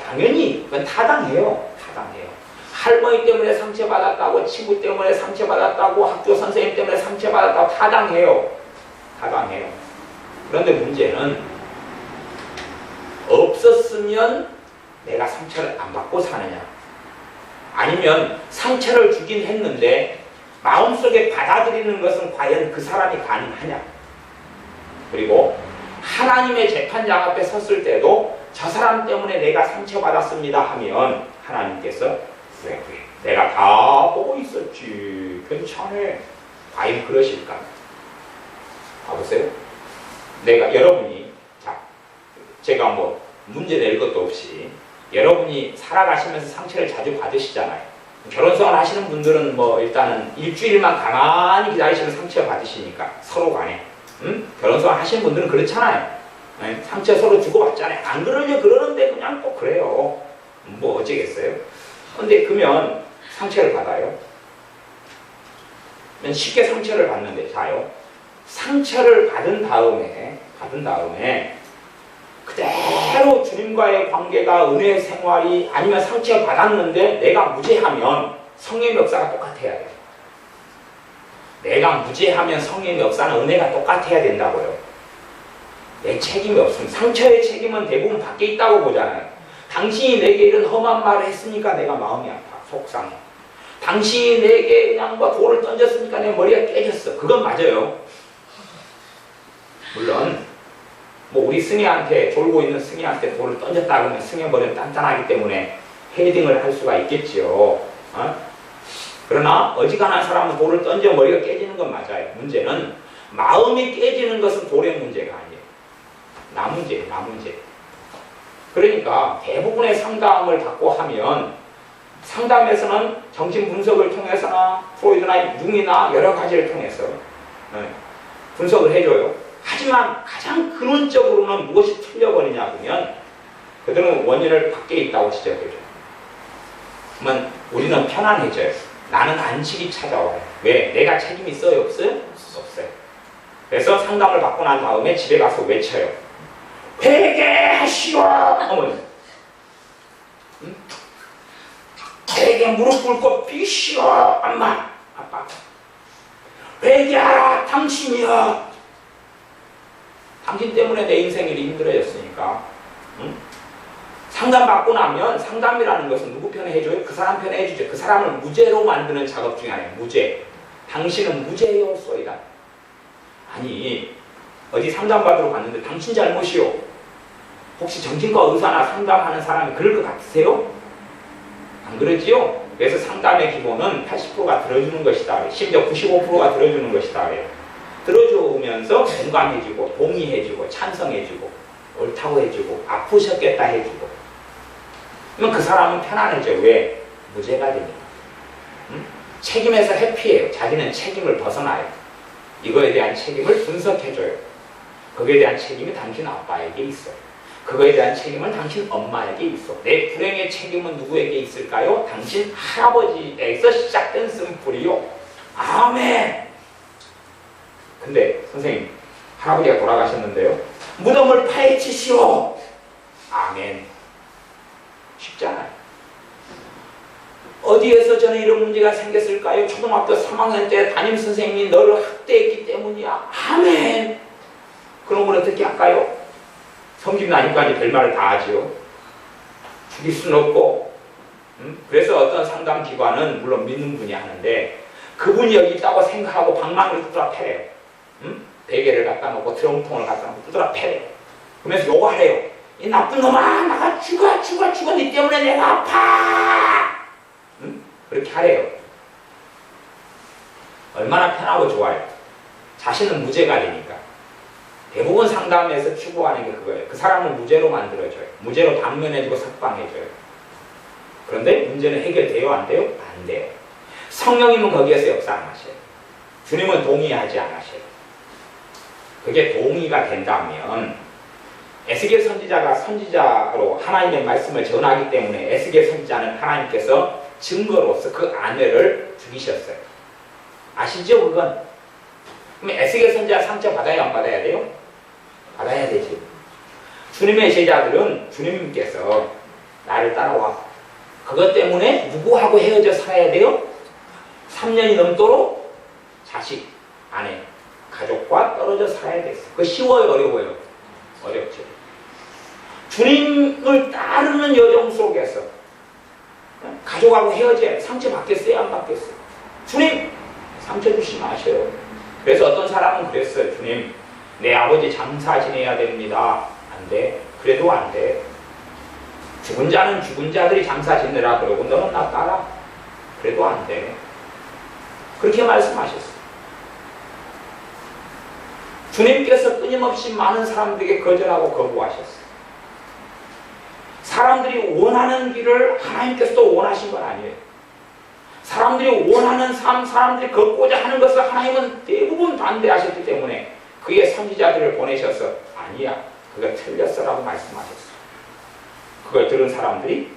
당연히 그건 타당해요. 타당해요. 할머니 때문에 상처받았다고, 친구 때문에 상처받았다고, 학교 선생님 때문에 상처받았다고 타당해요. 타당해요. 그런데 문제는 없었으면 내가 상처를 안 받고 사느냐, 아니면 상처를 주긴 했는데 마음속에 받아들이는 것은 과연 그 사람이 가능하냐. 그리고 하나님의 재판장 앞에 섰을 때도 저 사람 때문에 내가 상처받았습니다 하면 하나님께서 왜? 내가 다 보고 있었지. 괜찮아. 과연 그러실까? 봐보세요. 여러분이, 제가 뭐 문제 낼 것도 없이 여러분이 살아가시면서 상처를 자주 받으시잖아요. 결혼생활 하시는 분들은 뭐 일단은 일주일만 가만히 기다리시면 상처 받으시니까 서로 간에. 결혼생활 하시는 분들은 그렇잖아요. 상처 서로 주고받잖아요. 안 그러려 그러는데 그냥 꼭 그래요. 뭐 어쩌겠어요. 근데 그러면 상처를 받아요. 쉽게 상처를 받는데, 자요. 상처를 받은 다음에 그대로 주님과의 관계가, 은혜의 생활이, 아니면 상처를 받았는데 내가 무죄하면 성령의 역사가 똑같아야 돼요. 내가 무죄하면 성령의 역사는 은혜가 똑같아야 된다고요. 내 책임이 없습니다. 상처의 책임은 대부분 밖에 있다고 보잖아요. 당신이 내게 이런 험한 말을 했으니까 내가 마음이 아파. 속상해. 당신이 내게 그냥 뭐 돌을 던졌으니까 내 머리가 깨졌어. 그건 맞아요. 물론 뭐 우리 승희한테, 졸고 있는 승희한테 돌을 던졌다 그러면 승희 머리는 단단하기 때문에 헤딩을 할 수가 있겠지요. 그러나 어지간한 사람은 돌을 던져 머리가 깨지는 건 맞아요. 문제는 마음이 깨지는 것은 돌의 문제가 아니에요. 나 문제. 그러니까 대부분의 상담을 받고 하면, 상담에서는 정신 분석을 통해서나 프로이드나 융이나 여러 가지를 통해서 분석을 해줘요. 하지만 가장 근원적으로는 무엇이 틀려버리냐 보면 그들은 원인을 밖에 있다고 지적해줘요. 그러면 우리는 편안해져요. 나는 안식이 찾아와요. 왜? 내가 책임이 있어요? 없어요? 없어요. 그래서 상담을 받고 난 다음에 집에 가서 외쳐요. 회개하시오! 어머니. 회개 무릎 꿇고 비시오! 엄마, 아빠. 회개하라, 당신이여! 당신 때문에 내 인생이 힘들어졌으니까. 상담받고 나면, 상담이라는 것은 누구 편에 해줘요? 그 사람 편에 해주죠. 그 사람을 무죄로 만드는 작업 중에 하나예요. 무죄. 당신은 무죄였소이다. 아니, 어디 상담받으러 갔는데 당신 잘못이요. 혹시 정신과 의사나 상담하는 사람이 그럴 것 같으세요? 안 그러지요? 그래서 상담의 기본은 80%가 들어주는 것이다. 심지어 95%가 들어주는 것이다. 들어주면서 공감해주고, 동의해주고, 찬성해주고, 옳다고 해주고, 아프셨겠다 해주고. 그러면 그 사람은 편안해져. 왜? 무죄가 되니까. 책임에서 회피해요. 자기는 책임을 벗어나요. 이거에 대한 책임을 분석해줘요. 거기에 대한 책임이 당신 아빠에게 있어요. 그거에 대한 책임은 당신 엄마에게 있어. 내 불행의 책임은 누구에게 있을까요? 당신 할아버지에서 시작된 쓴뿌리요. 아멘. 근데 선생님, 할아버지가 돌아가셨는데요. 무덤을 파헤치시오. 아멘. 쉽잖아요. 어디에서 저는 이런 문제가 생겼을까요? 초등학교 3학년 때 담임선생님이 너를 학대했기 때문이야. 아멘. 그런 걸 어떻게 할까요? 성질 나니까 이제 별말을 다 하지요. 죽일 수는 없고. 그래서 어떤 상담기관은 물론 믿는 분이 하는데 그분이 여기 있다고 생각하고 방망이를 두드려 패래요. 베개를 갖다 놓고 드럼통을 갖다 놓고 두드려 패래요. 그러면서 요거 하래요. 이 나쁜 놈아, 나가 죽어 니 때문에 내가 아파. 그렇게 하래요. 얼마나 편하고 좋아요. 자신은 무죄가 되니까. 대부분 상담에서 추구하는 게 그거예요. 그 사람을 무죄로 만들어줘요. 무죄로 방면해주고 석방해줘요. 그런데 문제는 해결돼요? 안 돼요? 안 돼요. 성령님은 거기에서 역사 안 하셔요. 주님은 동의하지 않으셔요. 그게 동의가 된다면 에스겔 선지자가 선지자로 하나님의 말씀을 전하기 때문에 에스겔 선지자는 하나님께서 증거로서 그 아내를 죽이셨어요. 아시죠? 그건? 그럼 에스겔 선지자 상처 받아야 안 받아야 돼요? 받아야 되지. 주님의 제자들은 주님께서 나를 따라와. 그것 때문에 누구하고 헤어져 살아야 돼요? 3년이 넘도록 자식, 아내, 가족과 떨어져 살아야 됐어요. 그거 쉬워요? 어려워요? 어렵죠. 주님을 따르는 여정 속에서 가족하고 헤어져야 상처 받겠어요? 안 받겠어요? 주님! 상처 주지 마셔요. 그래서 어떤 사람은 그랬어요. 주님, 내 아버지 장사 지내야 됩니다. 안 돼. 그래도 안 돼. 죽은 자는 죽은 자들이 장사 지내라 그러고 너는 나 따라. 그래도 안 돼. 그렇게 말씀하셨어요. 주님께서 끊임없이 많은 사람들에게 거절하고 거부하셨어요. 사람들이 원하는 길을 하나님께서도 원하신 건 아니에요. 사람들이 원하는 삶, 사람들이 걷고자 하는 것을 하나님은 대부분 반대하셨기 때문에 그의 선지자들을 보내셔서 아니야, 그거 틀렸어라고 말씀하셨어요. 그걸 들은 사람들이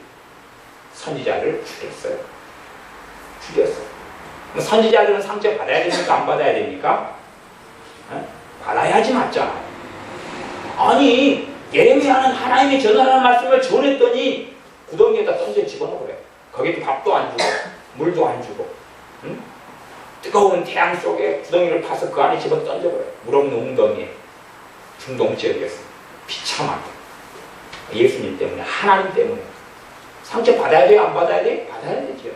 선지자를 죽였어요. 죽였어요. 선지자들은 상처 받아야 됩니까? 안 받아야 됩니까? 받아야지 맞잖아요. 아니, 예레미야는 하나님이 전하라는 말씀을 전했더니 구덩이에다 던져 집어넣으래요. 거기도 밥도 안 주고 물도 안 주고 뜨거운 태양 속에 구덩이를 파서 그 안에 집어 던져버려요. 물 없는 웅덩이에. 중동 지역에서 비참하게. 예수님 때문에, 하나님 때문에. 상처 받아야 돼요? 안 받아야 돼요? 받아야 되죠.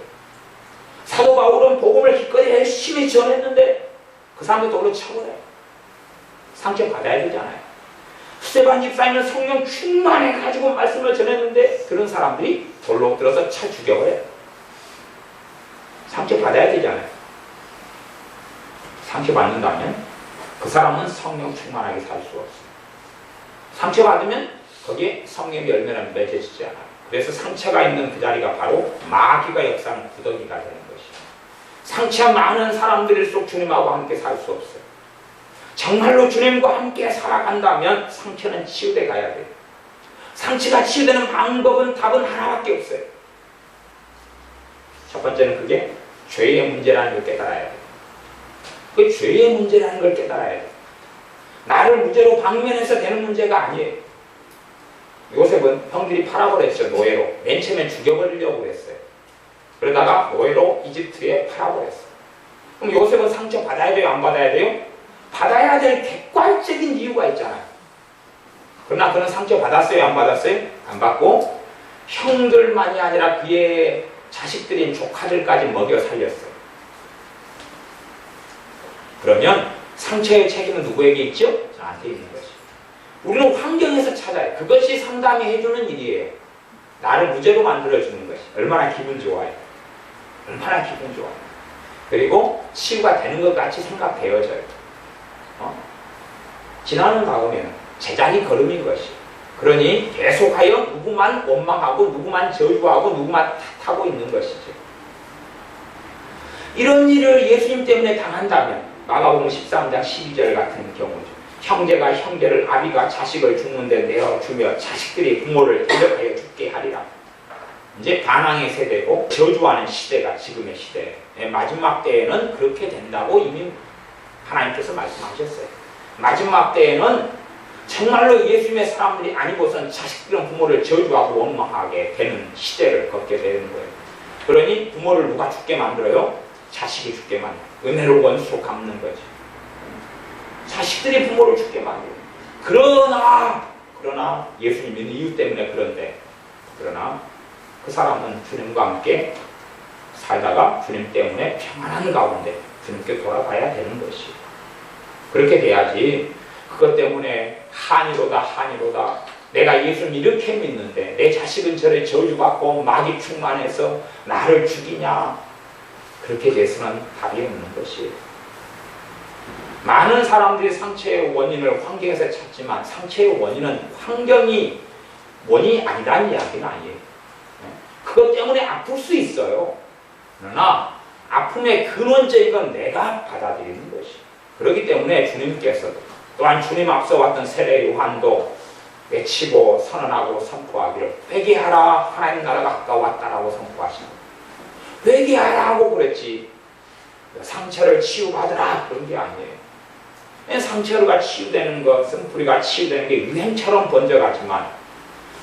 사도 바울은 복음을 기꺼이 열심히 전했는데 그 사람들 돌로 쳐버려요. 상처 받아야 되잖아요. 스데반 집사님은 성령 충만해가지고 말씀을 전했는데 들은 사람들이 돌로 들어서 쳐 죽여버려요. 상처 받아야 되잖아요. 상처 받는다면 그 사람은 성령 충만하게 살 수 없어요. 상처 받으면 거기에 성령의 열매는 맺어지지 않아요. 그래서 상처가 있는 그 자리가 바로 마귀가 역사하는 구덩이가 되는 것이에요. 상처 많은 사람들일수록 주님하고 함께 살 수 없어요. 정말로 주님과 함께 살아간다면 상처는 치유돼 가야 돼요. 상처가 치유되는 방법은 답은 하나밖에 없어요. 첫 번째는 그게 죄의 문제라는 걸 깨달아야 돼요. 그 죄의 문제라는 걸 깨달아야 돼요. 나를 무죄로 방면해서 되는 문제가 아니에요. 요셉은 형들이 팔아버렸죠. 노예로. 맨 처음엔 죽여버리려고 했어요. 그러다가 노예로 이집트에 팔아버렸어요. 그럼 요셉은 상처 받아야 돼요? 안 받아야 돼요? 받아야 될 객관적인 이유가 있잖아요. 그러나 그는 상처 받았어요? 안 받았어요? 안 받고 형들만이 아니라 그의 자식들인 조카들까지 먹여 살렸어요. 그러면 상처의 책임은 누구에게 있죠? 저한테 있는 것이죠. 우리는 환경에서 찾아요. 그것이 상담이 해주는 일이에요. 나를 무죄로 만들어주는 것이 얼마나 기분 좋아요. 얼마나 기분 좋아요. 그리고 치유가 되는 것 같이 생각되어져요. 지나는 가보면 제자리 걸음인 것이. 그러니 계속하여 누구만 원망하고 누구만 저주하고 누구만 탓하고 있는 것이죠. 이런 일을 예수님 때문에 당한다면 마가복음 13장 12절 같은 경우죠. 형제가 형제를, 아비가 자식을 죽는데 내어주며 자식들이 부모를 대적하여 죽게 하리라. 이제 반항의 세대고 저주하는 시대가 지금의 시대. 마지막 때에는 그렇게 된다고 이미 하나님께서 말씀하셨어요. 마지막 때에는 정말로 예수님의 사람들이 아니고선 자식들은 부모를 저주하고 원망하게 되는 시대를 걷게 되는 거예요. 그러니 부모를 누가 죽게 만들어요? 자식이 죽게 만들어요. 은혜로 원수로 갚는 거지. 자식들이 부모를 죽게 만들어요. 그러나 예수님 믿는 이유 때문에 그러나 그 사람은 주님과 함께 살다가 주님 때문에 평안한 가운데 주님께 돌아가야 되는 것이. 그렇게 돼야지 그것 때문에 한이로다 내가 예수님 이렇게 믿는데 내 자식은 저래 저주받고 마귀 충만해서 나를 죽이냐, 그렇게 돼서는 답이 없는 것이에요. 많은 사람들이 상처의 원인을 환경에서 찾지만 상처의 원인은 환경이 원인이 아니라는 이야기는 아니에요. 그것 때문에 아플 수 있어요. 그러나 아픔의 근원적인 건 내가 받아들이는 것이. 그렇기 때문에 주님께서 또한 주님 앞서 왔던 세례 요한도 외치고 선언하고 선포하기를 회개하라, 하나님 나라가 가까웠다라고 선포하시는 거예요. 회개하라고 그랬지 상처를 치유받으라 그런 게 아니에요. 상처가 치유되는 것은, 뿌리가 치유되는 게 유행처럼 번져가지만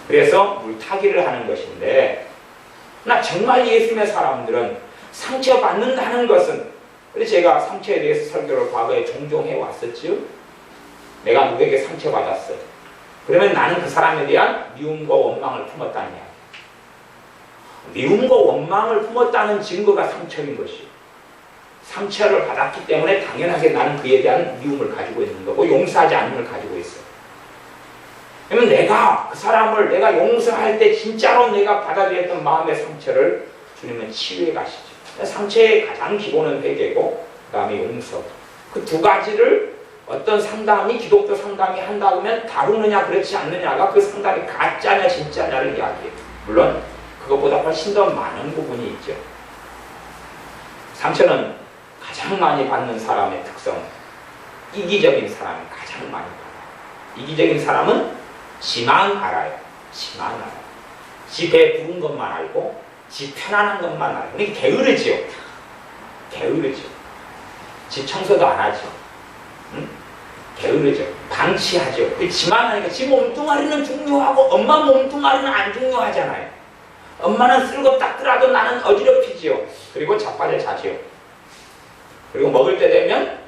그래서 물타기를 하는 것인데, 나 정말 예수님의 사람들은 상처받는다는 것은, 그래서 제가 상처에 대해서 설교를 과거에 종종 해왔었죠. 내가 누구에게 상처받았어요. 그러면 나는 그 사람에 대한 미움과 원망을 품었다는 이야기. 미움과 원망을 품었다는 증거가 상처인 것이에요. 상처를 받았기 때문에 당연하게 나는 그에 대한 미움을 가지고 있는 거고 용서하지 않음을 가지고 있어요. 그러면 내가 그 사람을 내가 용서할 때 진짜로 내가 받아들였던 마음의 상처를 주님은 치유해 가시죠. 상처의 가장 기본은 회개고 그 다음에 용서. 그 두 가지를 어떤 상담이, 기독교 상담이 한다고 하면 다루느냐 그렇지 않느냐가 그 상담이 가짜냐 진짜냐를 이야기해요. 물론 그것보다 훨씬 더 많은 부분이 있죠. 상처는 가장 많이 받는 사람의 특성은 이기적인 사람이 가장 많이 받아요. 이기적인 사람은 지만 알아요. 지만 알아요. 지 배 부른 것만 알고 지 편안한 것만 알고. 그러니까 게으르지요. 게으르죠. 지 청소도 안 하죠. 응? 게으르죠. 방치하죠. 지만 하니까 지 몸뚱아리는 중요하고 엄마 몸뚱아리는 안 중요하잖아요. 엄마는 쓸고 닦더라도 나는 어지럽히지요. 그리고 자빠져 자지요. 그리고 먹을 때 되면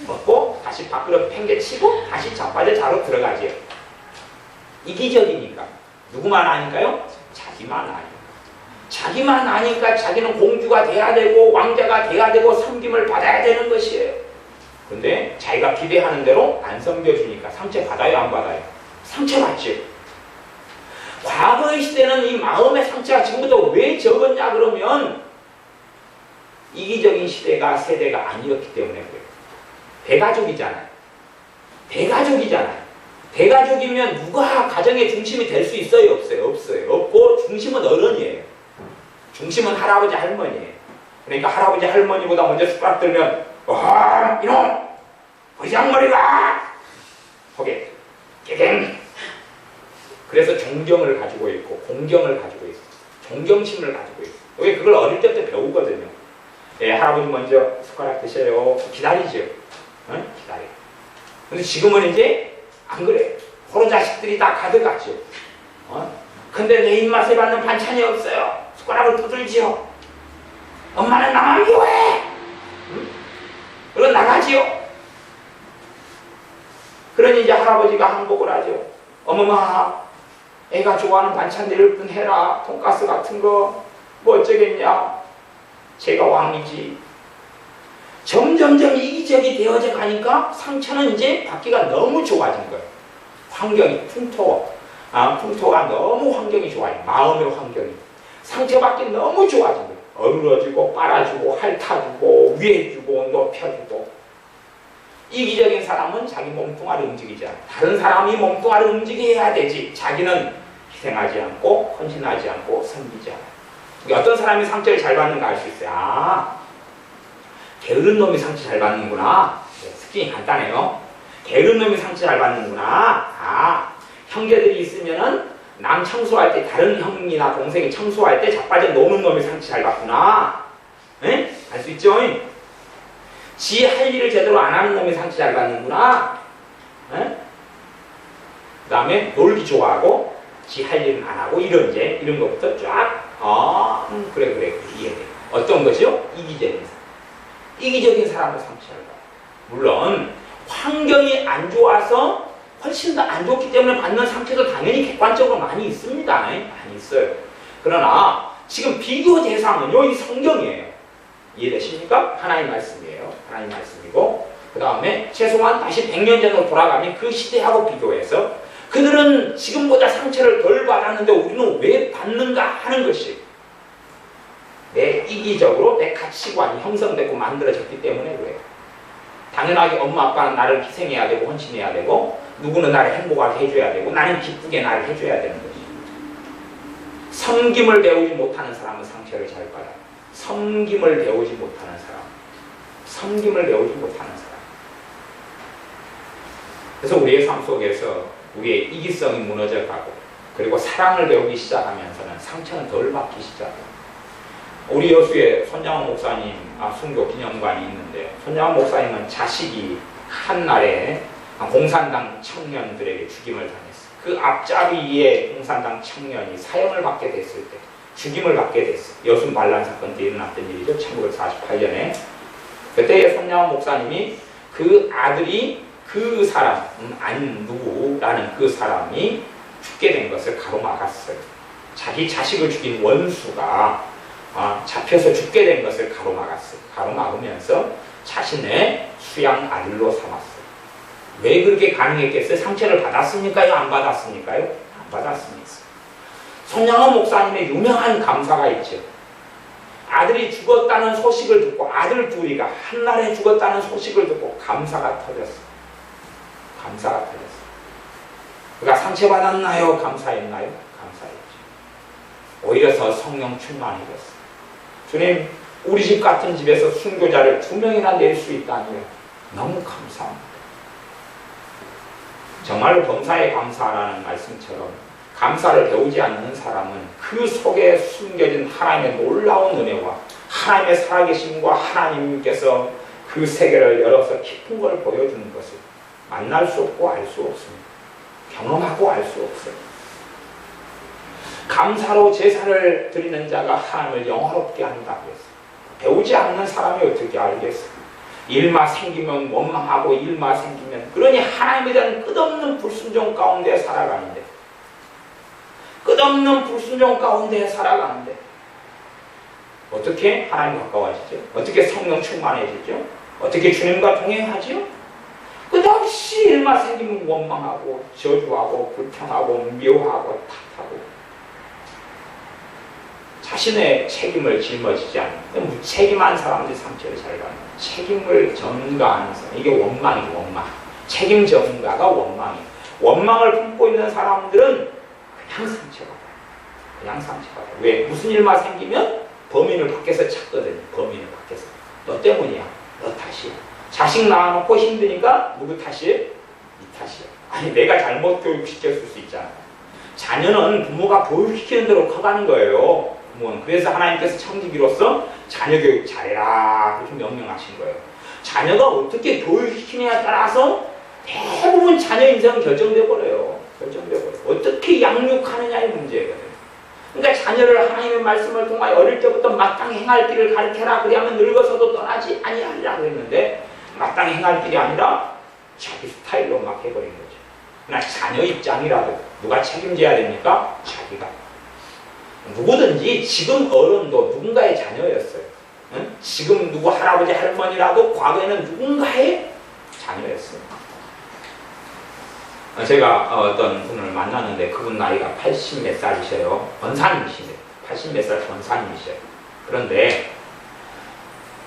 먹고 다시 밖으로 팽개치고 다시 자빠져 자로 들어가지요. 이기적이니까. 누구만 아니까요? 자기만 아니까. 자기만 아니까 자기는 공주가 돼야 되고 왕자가 돼야 되고 섬김을 받아야 되는 것이에요. 근데 자기가 기대하는 대로 안 섬겨주니까 상처 받아요, 안 받아요? 상처 받죠. 과거의 시대는 이 마음의 상처가 지금부터 왜 적었냐 그러면 이기적인 세대가 아니었기 때문에 그래요. 대가족이잖아요. 대가족이면 누가 가정의 중심이 될 수 있어요? 없어요? 없어요. 없고 중심은 어른이에요. 중심은 할아버지 할머니예요. 그러니까 할아버지 할머니보다 먼저 숟가락 들면 이놈! 버장머리가! 호게 깨갱! 그래서 존경을 가지고 있고 공경을 가지고 있어요. 존경심을 가지고 있어요. 왜 그걸 어릴 때부터 배우거든요. 예, 할아버지 먼저 숟가락 드셔요. 기다리죠. 응? 기다려요. 근데 지금은 이제 안 그래요. 호로 자식들이 다 가져가죠. 근데 내 입맛에 맞는 반찬이 없어요. 숟가락을 두들지요. 엄마는 나만 미워해. 응? 그리고 나가지요. 그러니 이제 할아버지가 항복을 하죠. 어머마, 애가 좋아하는 반찬들을 좀 해라. 돈가스 같은 거 뭐 어쩌겠냐. 제가 왕이지. 점점점 이기적이 되어져 가니까 상처는 이제 받기가 너무 좋아진 거예요. 환경이 풍토가 너무 환경이 좋아요. 마음의 환경이. 상처받기 너무 좋아진 거예요. 어루러지고 빨아주고 핥아주고 위해주고 높여주고. 이기적인 사람은 자기 몸뚱아리 움직이지 않아요. 다른 사람이 몸뚱아리 움직이게 해야 되지. 자기는 희생하지 않고 헌신하지 않고 섬기지 않아요. 어떤 사람이 상처를 잘 받는가 알 수 있어요. 게으른 놈이 상처 잘 받는구나. 스킨이 간단해요. 게으른 놈이 상처 잘 받는구나. 형제들이 있으면은 남 청소할 때 다른 형이나 동생이 청소할 때 자빠져 노는 놈이 상처 잘 받구나. 알 수 있죠? 지 할 일을 제대로 안 하는 놈이 상처 잘 받는구나. 그 다음에 놀기 좋아하고 지 할 일은 안 하고 이런 것부터 쫙 그래 이해돼. 어떤 것이요? 이기적인 사람. 이기적인 사람은 상처를 받아요. 물론 환경이 안 좋아서 훨씬 더 안 좋기 때문에 받는 상처도 당연히 객관적으로 많이 있습니다. 많이 있어요. 그러나 지금 비교 대상은요, 이 성경이에요. 이해되십니까? 하나님 말씀이에요. 하나님 말씀이고, 그 다음에 최소한 다시 100년 전으로 돌아가면 그 시대하고 비교해서 그들은 지금보다 상처를 덜 받았는데 우리는 왜 받는가 하는 것이 내 이기적으로 내 가치관이 형성되고 만들어졌기 때문에 그래요. 당연하게 엄마 아빠는 나를 희생해야 되고 헌신해야 되고 누구는 나를 행복하게 해줘야 되고 나는 기쁘게 나를 해줘야 되는 것이. 섬김을 배우지 못하는 사람은 상처를 잘 받아요. 섬김을 배우지 못하는 사람. 섬김을 배우지 못하는 사람. 그래서 우리의 삶 속에서 우리의 이기성이 무너져가고 그리고 사랑을 배우기 시작하면서는 상처는 덜 받기 시작해요. 우리 여수에 손장원 목사님 순교 기념관이 있는데 손장원 목사님은 자식이 한날에 공산당 청년들에게 죽임을 당했어요. 그 앞자리에 공산당 청년이 사형을 받게 됐을 때 죽임을 받게 됐어요. 여수 반란 사건 때 일어났던 일이죠. 1948년에. 그때 손장원 목사님이 그 아들이 그 사람, 누구라는 그 사람이 죽게 된 것을 가로막았어요. 자기 자식을 죽인 원수가 잡혀서 죽게 된 것을 가로막았어요. 가로막으면서 자신의 수양 아들로 삼았어요. 왜 그렇게 가능했겠어요? 상처를 받았습니까요? 안 받았습니까요? 안 받았습니다. 손양원 목사님의 유명한 감사가 있죠. 아들이 죽었다는 소식을 듣고 아들 둘이가 한날에 죽었다는 소식을 듣고 감사가 터졌어요. 감사가 터졌어요. 그가 상처받았나요? 감사했나요? 감사했죠. 오히려 더 성령 충만해졌어요. 주님, 우리 집 같은 집에서 순교자를 2명이나 낼 수 있다니요. 너무 감사합니다. 정말로 범사에 감사라는 말씀처럼 감사를 배우지 않는 사람은 그 속에 숨겨진 하나님의 놀라운 은혜와 하나님의 살아계심과 하나님께서 그 세계를 열어서 깊은 걸 보여주는 것을 만날 수 없고 알 수 없습니다. 경험하고 알 수 없어요. 감사로 제사를 드리는 자가 하나님을 영화롭게 한다고 했어요. 배우지 않는 사람이 어떻게 알겠어요? 일만 생기면 원망하고 일만 생기면 그러니 하나님에 대한 끝없는 불순종 가운데 살아가는데 끝없는 불순종 가운데 살아가는데 어떻게 하나님 가까워지죠? 어떻게 성령 충만해지죠? 어떻게 주님과 동행하죠? 끝없이 일만 생기면 원망하고 저주하고 불평하고 미워하고 탓하고 자신의 책임을 짊어지지 않는 무책임한 사람들이 상처를 잘 받는 책임을 전가하는 사람 이게 원망이에요. 원망. 책임 전가가 원망이에요. 원망을 품고 있는 사람들은 그냥 상처받아요. 그냥 상처받아요. 왜? 무슨 일만 생기면 범인을 밖에서 찾거든요. 범인을 밖에서. 너 때문이야. 너 탓이야. 자식 낳아놓고 힘드니까 누구 탓이에요? 네 탓이야. 아니 내가 잘못 교육시켰을 수 있잖아. 자녀는 부모가 교육시키는 대로 커가는 거예요. 부모는. 그래서 하나님께서 청지기로서 자녀 교육 잘해라 그렇게 명령하신 거예요. 자녀가 어떻게 교육시키느냐에 따라서 대부분 자녀 인생은 결정돼 버려요. 결정돼 버려요. 어떻게 양육하느냐의 문제거든요. 그러니까 자녀를 하나님의 말씀을 통하여 어릴 때부터 마땅히 행할 길을 가르쳐라 그래야만 늙어서도 떠나지 아니하리라 그랬는데 마땅히 행할 길이 아니라 자기 스타일로 막 해버린 거죠. 그러나 자녀 입장이라도 누가 책임져야 됩니까? 자기가. 누구든지 지금 어른도 누군가의 자녀였어요. 응? 지금 누구 할아버지 할머니라도 과거에는 누군가의 자녀였어요. 제가 어떤 분을 만났는데 그분 나이가 80 몇 살이셔요. 권사님이시네요. 80 몇 살 권사님이셔요. 그런데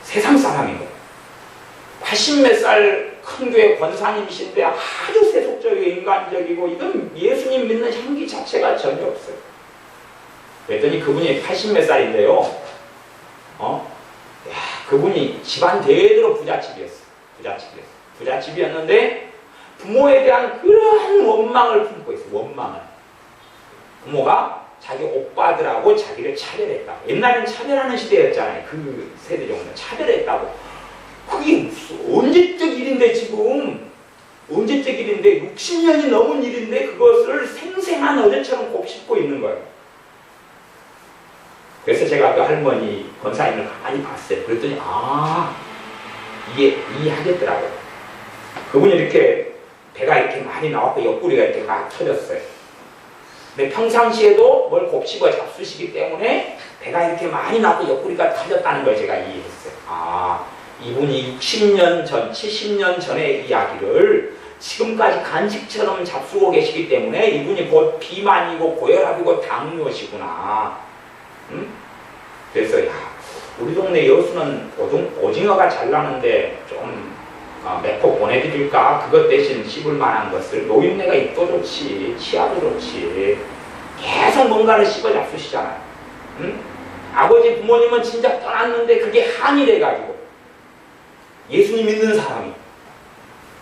세상 사람이고 80 몇 살 큰 교회 권사님이신데 아주 세속적이고 인간적이고 이건 예수님 믿는 향기 자체가 전혀 없어요. 그랬더니 그분이 80 몇 살인데요. 그분이 집안 대대로 부잣집이었어요. 부잣집이었는데 부모에 대한 그러한 원망을 품고 있어요. 원망을. 부모가 자기 오빠들하고 자기를 차별했다고. 옛날에는 차별하는 시대였잖아요. 그 세대 정도는 차별했다고. 그게 무슨 언제적 일인데 지금 언제적 일인데 60년이 넘은 일인데 그것을 생생한 어제처럼 곱씹고 있는 거예요. 그래서 제가 그 할머니 권사님을 가만히 봤어요. 그랬더니 이게 이해하겠더라고요. 그분이 이렇게 배가 이렇게 많이 나왔고 옆구리가 이렇게 막 터졌어요. 근데 평상시에도 뭘 곱씹어 잡수시기 때문에 배가 이렇게 많이 나고 옆구리가 터졌다는 걸 제가 이해했어요. 이분이 60년 전, 70년 전의 이야기를 지금까지 간식처럼 잡수고 계시기 때문에 이분이 곧 비만이고 고혈압이고 당뇨시구나. 그래서 우리 동네 여수는 오징어가 잘 나는데 좀 몇 포 보내드릴까? 그것 대신 씹을 만한 것을 노인네가 입도 좋지, 치아도 좋지. 계속 뭔가를 씹어 잡수시잖아요. 아버지 부모님은 진짜 떠났는데 그게 한이 돼가지고 예수님 믿는 사람이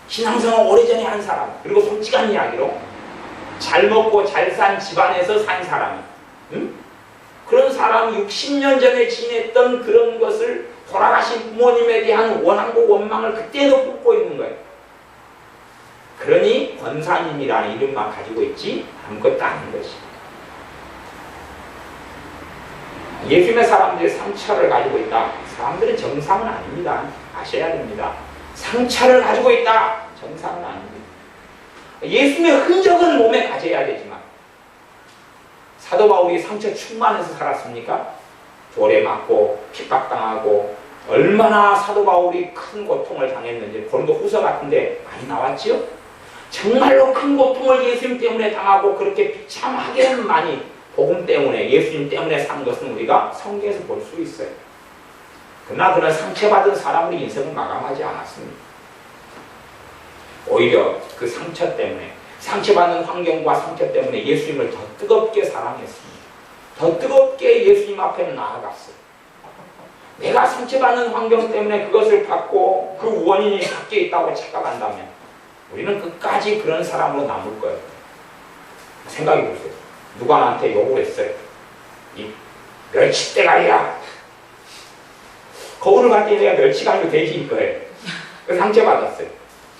신앙생활 오래전에 한 사람, 그리고 솔직한 이야기로 잘 먹고 잘 산 집안에서 산 사람이 그런 사람이 60년 전에 지냈던 그런 것을 돌아가신 부모님에 대한 원한과 원망을 그때도 품고 있는 거예요. 그러니 권사님이라는 이름만 가지고 있지 아무것도 아닌 것이. 예수님의 사람들이 상처를 가지고 있다. 사람들은 정상은 아닙니다. 아셔야 됩니다. 상처를 가지고 있다. 정상은 아닙니다. 예수님의 흔적은 몸에 가져야 되지만 사도 바울이 상처 충만해서 살았습니까? 돌에 맞고 핍박당하고 얼마나 사도 바울이 큰 고통을 당했는지 고린도 후서 같은데 많이 나왔지요? 정말로 큰 고통을 예수님 때문에 당하고 그렇게 비참하게 많이 복음 때문에 예수님 때문에 산 것은 우리가 성경에서 볼 수 있어요. 그러나 그런 상처받은 사람의 인생을 마감하지 않았습니다. 오히려 그 상처 때문에 상처받는 환경과 상처 때문에 예수님을 더 뜨겁게 사랑했습니다. 더 뜨겁게 예수님 앞에 나아갔어요. 내가 상처받는 환경 때문에 그것을 받고 그 원인이 밖에 있다고 착각한다면 우리는 끝까지 그런 사람으로 남을 거예요. 생각해 보세요. 누가 나한테 욕을 했어요. 이 멸치대가리야. 거울을 봤더니 내가 멸치가 아니고 돼지일 거예요. 그래서 상처받았어요.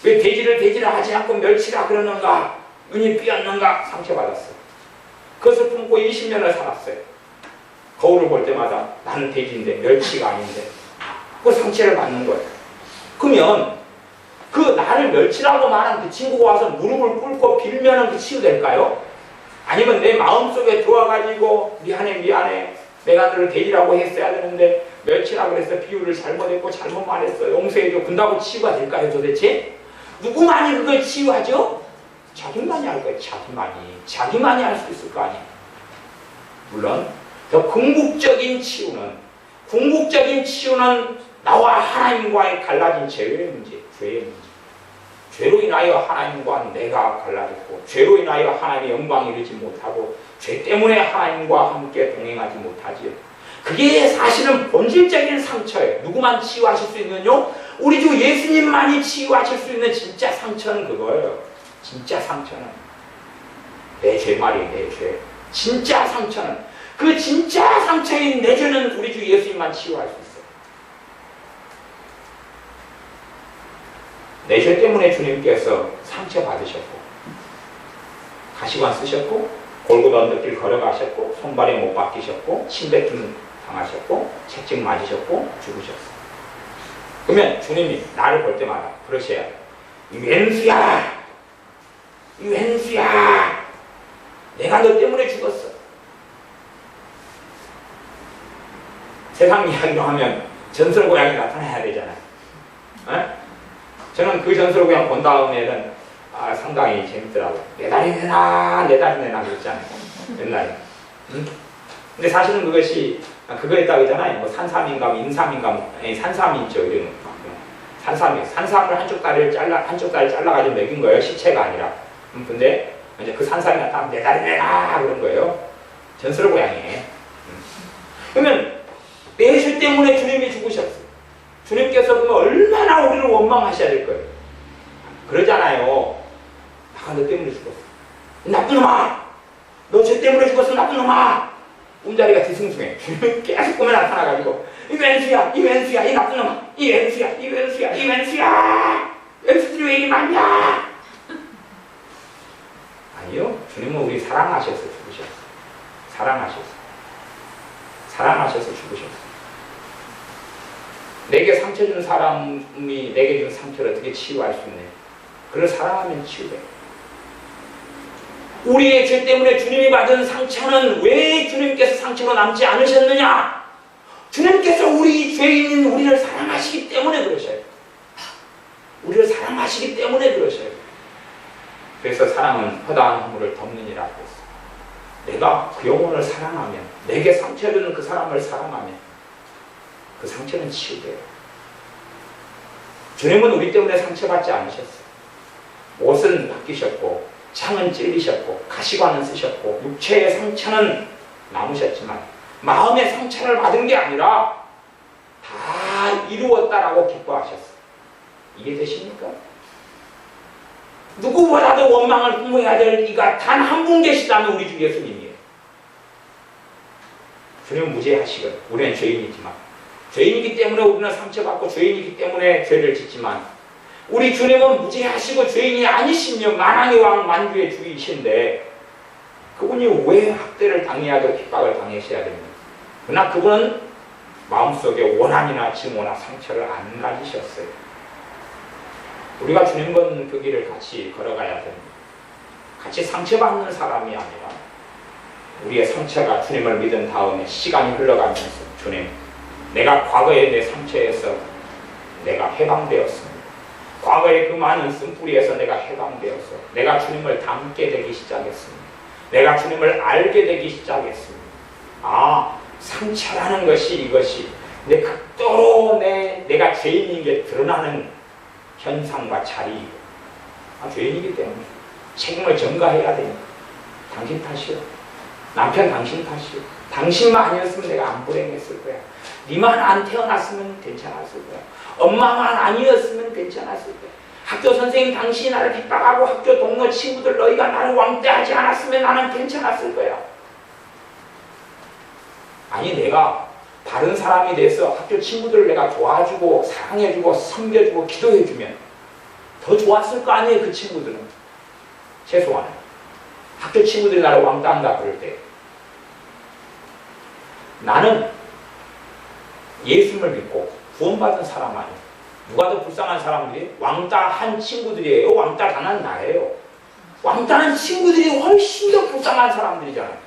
왜 돼지를 하지 않고 멸치라 그러는가? 눈이 삐었는가? 상처받았어요. 그것을 품고 20년을 살았어요. 거울을 볼 때마다 나는 돼지인데 멸치가 아닌데 그 상처를 받는 거예요. 그러면 그 나를 멸치라고 말한 그 친구가 와서 무릎을 꿇고 빌면은 그 치유될까요? 아니면 내 마음속에 들어와가지고 미안해 내가 너를 돼지라고 했어야 되는데 멸치라고 그래서 비유를 잘못했고 잘못 말했어 용서해줘 군다고 치유가 될까요 도대체? 누구만이 그걸 치유하죠? 자기만이 할 거예요. 자기만이 할 수 있을 거 아니에요. 물론 더 궁극적인 치유는 나와 하나님과의 갈라진 죄의 문제. 죄로 인하여 하나님과 내가 갈라졌고 죄로 인하여 하나님의 영광에 이르지 못하고 죄 때문에 하나님과 함께 동행하지 못하지요. 그게 사실은 본질적인 상처예요. 누구만 치유하실 수 있느냐? 우리 주 예수님만이 치유하실 수 있는 진짜 상처는 그거예요. 진짜 상처는 내 죄 말이에요. 내 죄. 진짜 상처는 그 진짜 상처인 내 죄는 우리 주 예수님만 치유할 수 있어요. 내 죄 때문에 주님께서 상처 받으셨고 가시관 쓰셨고 골고루 언덕길 걸어가셨고 손발에 못 박히셨고 침뱉음 당하셨고 채찍 맞으셨고 죽으셨어요. 그러면 주님이 나를 볼 때마다 그러셔야 돼요. 이 왼수야 내가 너 때문에 죽었어. 세상 이야기로 하면 전설고양이 나타나야 되잖아요. 저는 그 전설고양 본 다음에는 상당히 재밌더라고요. 내 다리 내놔 그랬잖아요. 옛날에. 근데 사실은 그것이 그거였다고 했잖아요. 뭐 산삼인가 인삼인가 산삼이 있죠. 이름은. 산삼을 한쪽 다리를 잘라가지고 먹인 거예요. 시체가 아니라. 근데 이제 그 산삼이 나타나면 내 다리 내놔 그런 거예요. 전설고양이. 그러면 내 죄 때문에 주님이 죽으셨어요. 주님께서 그러면 얼마나 우리를 원망하셔야 될 거예요. 그러잖아요. 내가 너 때문에 죽었어. 나쁜 놈아! 너 죄 때문에 죽었어. 나쁜 놈아! 움자리가 뒤숭숭해. 주님이 계속 꿈에 나타나가지고 이 왼수야 이 나쁜 놈아 이 왼수야 왼수들이 왜 이리 많냐? 아니요. 주님은 우리 사랑하셔서 죽으셨어요. 사랑하셔서 돌아가셔서 죽으셨어요. 내게 상처 준 사람이 내게 준 상처를 어떻게 치유할 수 있냐? 그를 사랑하면 치유돼요. 우리의 죄 때문에 주님이 받은 상처는 왜 주님께서 상처로 남지 않으셨느냐? 주님께서 우리 죄인인 우리를 사랑하시기 때문에 그러셔요. 우리를 사랑하시기 때문에 그러셔요. 그래서 사랑은 허다한 허물을 덮느니라고 했어요. 내가 그 영혼을 사랑하면, 내게 상처 주는 그 사람을 사랑하면 그 상처는 치유돼요. 주님은 우리 때문에 상처받지 않으셨어요. 옷은 바뀌셨고 창은 찔리셨고 가시관은 쓰셨고 육체의 상처는 남으셨지만 마음의 상처를 받은 게 아니라 다 이루었다라고 기뻐하셨어요. 이해되십니까? 누구보다도 원망을 품어야 될 이가 단 한 분 계시다면 우리 주 예수님이에요. 주님은 무죄하시거든. 우리는 죄인이지만, 죄인이기 때문에 우리는 상처받고 죄인이기 때문에 죄를 짓지만, 우리 주님은 무죄하시고 죄인이 아니시며 만왕의 왕 만주의 주이신데 그분이 왜 학대를 당해야 되고 핍박을 당하셔야 됩니까? 그러나 그분은 마음속에 원한이나 증오나 상처를 안 가지셨어요. 우리가 주님과 그 길을 같이 걸어가야 됩니다. 같이 상처받는 사람이 아니라 우리의 상처가 주님을 믿은 다음에 시간이 흘러가면서 주님, 내가 과거에 내 상처에서 내가 해방되었습니다. 과거의 그 많은 쓴뿌리에서 내가 해방되어서 내가 주님을 닮게 되기 시작했습니다. 내가 주님을 알게 되기 시작했습니다. 아, 상처라는 것이 이것이 내 극도로 내가 죄인인 게 드러나는 현상과 자리이고, 죄인이기 때문에 책임을 전가해야 되니까. 당신 탓이요. 남편 당신 탓이요. 당신만 아니었으면 내가 안 불행했을 거야. 니만 안 태어났으면 괜찮았을 거야. 엄마만 아니었으면 괜찮았을 거야. 학교 선생님 당신이 나를 핍박하고 학교 동료 친구들 너희가 나를 왕따하지 않았으면 나는 괜찮았을 거야. 아니, 내가 바른 사람이 돼서 학교 친구들을 내가 도와주고 사랑해주고 섬겨주고 기도해주면 더 좋았을 거 아니에요. 그 친구들은. 최소한 학교 친구들이 나를 왕따한다 그럴 때 나는 예수님을 믿고 구원받은 사람 아니에요. 누가 더 불쌍한 사람들이? 왕따한 친구들이에요? 왕따 당한 나예요? 왕따한 친구들이 훨씬 더 불쌍한 사람들이잖아요.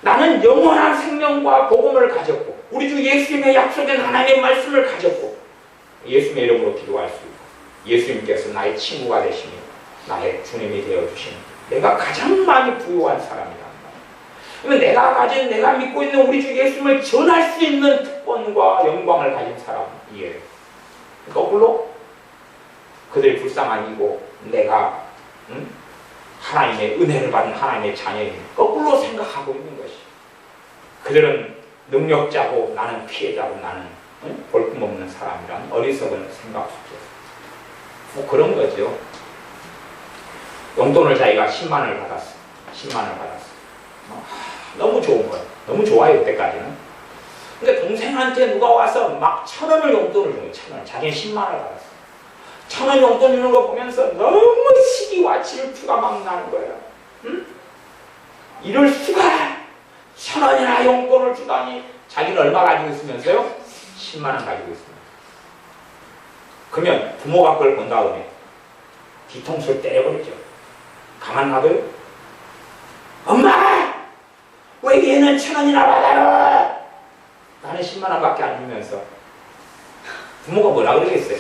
나는 영원한 생명과 복음을 가졌고 우리 주 예수님의 약속된 하나님의 말씀을 가졌고 예수님의 이름으로 기도할 수 있고 예수님께서 나의 친구가 되시며 나의 주님이 되어주시는 내가 가장 많이 부유한 사람이란 말이에요. 그러면 내가 가진, 내가 믿고 있는 우리 주 예수님을 전할 수 있는 특권과 영광을 가진 사람이에요. 거꾸로 그들이 불쌍한 이고 내가 하나님의 은혜를 받은 하나님의 자녀인 거꾸로 생각하고 있는 것이 그들은 능력자고 나는 피해자고 나는 볼품없는 사람이란 어리석은 생각 속에서 뭐 그런 거죠. 용돈을 자기가 10만을 받았어. 10만을 받았어. 너무 좋은 거예요. 너무 좋아요 그때까지는. 근데 동생한테 누가 와서 막 1,000원을 용돈을 준 거예요. 1,000원. 자기는 10만을 받았어. 1,000원 용돈 주는 거 보면서 너무 시기와 질투가 막 나는 거예요. 응? 이럴 수가! 1,000원이나 용돈을 주다니 자기는 얼마 가지고 있으면서요? 10만 원 가지고 있습니다. 그러면 부모가 그걸 본 다음에 뒤통수를 때려버리죠. 가만 놔둬요? 엄마! 왜 얘는 1,000원이나 받아요? 나는 10만 원밖에 안 주면서 부모가 뭐라 그러겠어요?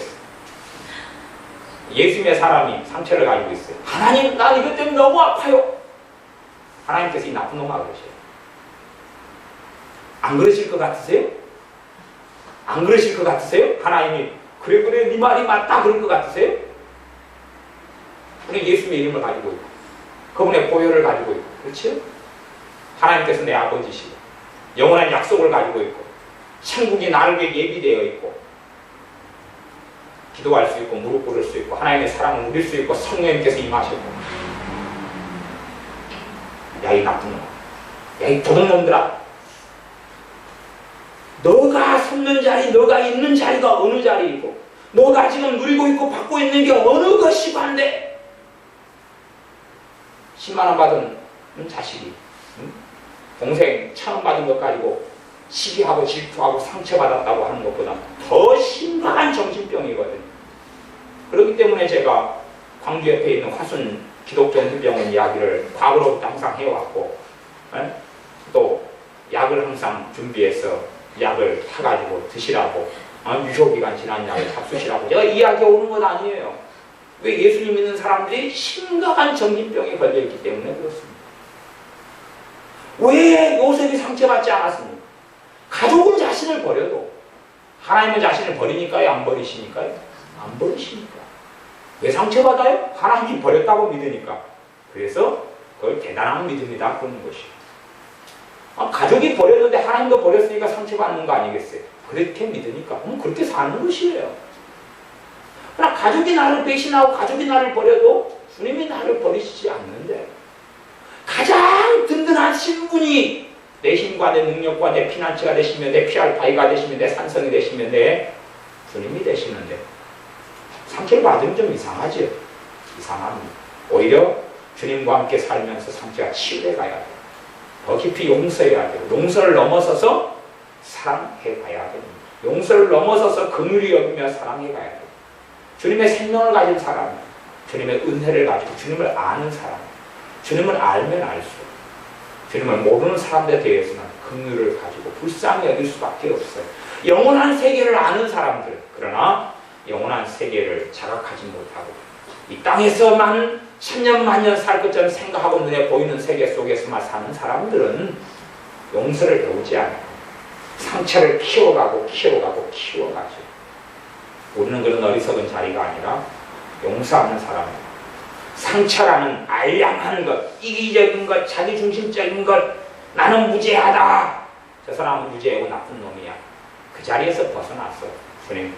예수님의 사람이 상처를 가지고 있어요. 하나님, 나 이것 때문에 너무 아파요. 하나님께서 이 나쁜 놈아 그러셔요. 안 그러실 것 같으세요? 안 그러실 것 같으세요? 하나님이 그래 네 말이 맞다 그럴 것 같으세요? 우리 예수님의 이름을 가지고 있고 그분의 보혈을 가지고 있고 그렇죠? 하나님께서 내 아버지시고 영원한 약속을 가지고 있고 천국이 나를 위해 예비되어 있고 기도할 수 있고 무릎 꿇을 수 있고 하나님의 사랑을 누릴 수 있고 성령님께서 임하셨고 야 이 나쁜 놈, 야 이 도둑놈들아, 너가 섰는 자리, 너가 있는 자리가 어느 자리이고 너가 지금 누리고 있고 받고 있는 게 어느 것이고 한데 10만 원 받은 자식이 동생 1,000원 받은 것 가지고 시기하고 질투하고 상처받았다고 하는 것보다 더 심각한 정신병이거든요. 그렇기 때문에 제가 광주 옆에 있는 화순 기독정신병원 이야기를 과거로부터 항상 해왔고, 또 약을 항상 준비해서 약을 타가지고 드시라고, 유효기간 지난 약을 잡수시라고 제가 이야기해 오는 건 아니에요. 왜? 예수님 믿는 사람들이 심각한 정신병에 걸려있기 때문에 그렇습니다. 왜 요셉이 상처받지 않았습니까? 가족은 자신을 버려도 하나님은 자신을 버리니까요? 안 버리시니까요? 안 버리시니까. 왜 상처받아요? 하나님이 버렸다고 믿으니까. 그래서 그걸 대단한 믿음이다 그러는 것이에요. 가족이 버렸는데 하나님도 버렸으니까 상처받는 거 아니겠어요? 그렇게 믿으니까 그렇게 사는 것이에요. 그러나 가족이 나를 배신하고 가족이 나를 버려도 주님이 나를 버리시지 않는데, 가장 든든한 신분이 내 힘과 내 능력과 내 피난처가 되시며 내 피할 바위가 되시며 내 산성이 되시며 내 주님이 되시는데 상처를 받으면 좀 이상하죠. 이상합니다. 오히려 주님과 함께 살면서 상처가 치유해 가야 돼요. 더 깊이 용서해야 돼요. 용서를 넘어서서 사랑해 가야 됩니다. 용서를 넘어서서 긍휼히 여기며 사랑해 가야 돼요. 주님의 생명을 가진 사람, 주님의 은혜를 가지고 주님을 아는 사람, 주님을 알면 알수록 주님을 모르는 사람들에 대해서는 긍휼을 가지고 불쌍히 여길 수밖에 없어요. 영원한 세계를 아는 사람들, 그러나 영원한 세계를 자각하지 못하고 이 땅에서만 천년 만년 살 것처럼 생각하고 눈에 보이는 세계 속에서만 사는 사람들은 용서를 배우지 않아요. 상처를 키워가고 키워가죠. 우리는 그런 어리석은 자리가 아니라 용서하는 사람입니다. 상처라는 알량하는 것, 이기적인 것, 자기중심적인 것, 나는 무죄하다, 저 사람은 무죄하고 나쁜 놈이야, 그 자리에서 벗어났어. 주님,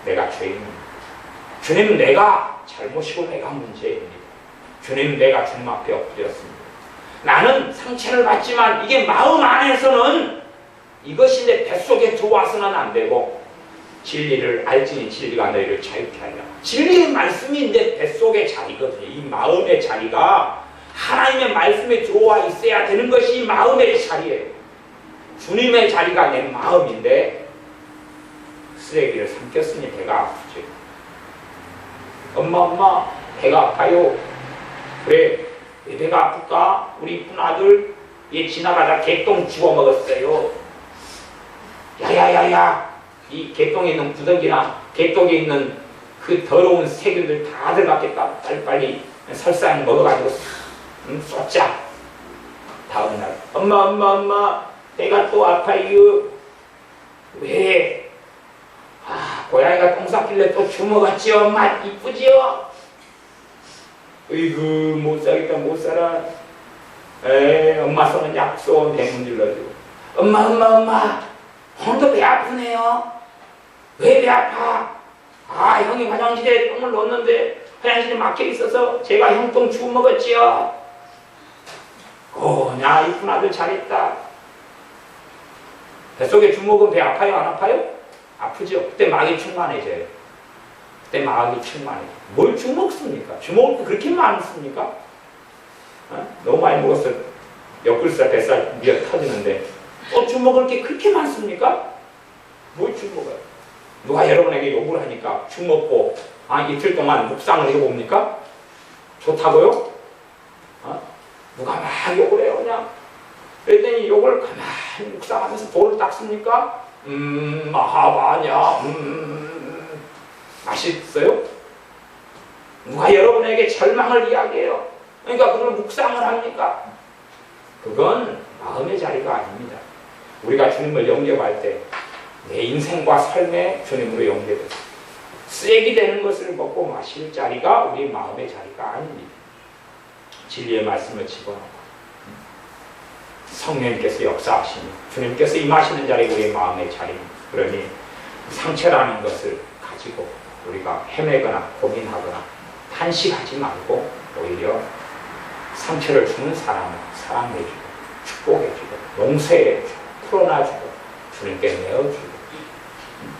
내가 죄인입니다. 주님, 내가 잘못이고 내가 문제입니다. 주님, 내가 주님 앞에 엎드렸습니다. 나는 상처를 받지만 이게 마음 안에서는 이것이 내 뱃속에 들어와서는 안 되고, 진리를 알지니 진리가 너희를 자유케 하리라. 진리의 말씀이 내 뱃속의 자리거든요. 이 마음의 자리가 하나님의 말씀에 들어와 있어야 되는 것이 마음의 자리예요. 주님의 자리가 내 마음인데 쓰레기를 삼켰으니 배가 아프죠. 엄마 배가 아파요. 그래, 왜 배가 아플까? 우리 이쁜 아들 얘 지나가다 개똥 집어 먹었어요. 야야야야, 이 개똥에 있는 구더기나 개똥에 있는 그 더러운 세균들 다 들어갔겠다. 빨리빨리 설사양 먹어가지고 쏟자. 다음날 엄마 배가 또 아파요. 왜? 고양이가 똥 쌌길래 또 주먹었지요. 엄마 이쁘지요? 으이구, 못 살아. 엄마 손은 약소 배 문질러주고. 엄마 오늘도 배 아프네요. 왜 배 아파? 형이 화장실에 똥을 넣었는데 화장실이 막혀 있어서 제가 형 똥 주워 먹었지요. 야, 이쁜 아들 잘했다. 뱃속에 주먹은 배 아파요, 안 아파요? 아프죠. 그때 마음이 충만해져요. 뭘 주먹습니까? 주먹을 그렇게 많습니까? 너무 많이 먹었어. 옆구리살, 뱃살 미어 터지는데 주먹을 그렇게 많습니까? 뭘 주먹을? 누가 여러분에게 욕을 하니까 죽 먹고 이틀 동안 묵상을 해봅니까? 좋다고요? 누가 막 욕을 해요 그냥. 그랬더니 욕을 가만히 묵상하면서 돌을 닦습니까? 마하바냐, 맛있어요? 누가 여러분에게 절망을 이야기해요? 그러니까 그걸 묵상을 합니까? 그건 마음의 자리가 아닙니다. 우리가 주님을 영접할 때 내 인생과 삶의 주님으로 연결돼서 쓰레기 되는 것을 먹고 마실 자리가 우리 마음의 자리가 아닙니다. 진리의 말씀을 집어넣고 성령님께서 역사하시니 주님께서 임하시는 자리가 우리의 마음의 자리입니다. 그러니 상처라는 것을 가지고 우리가 헤매거나 고민하거나 탄식하지 말고 오히려 상처를 주는 사람을 사랑해주고 축복해주고 용서해주고 풀어놔주고 주님께 내어주고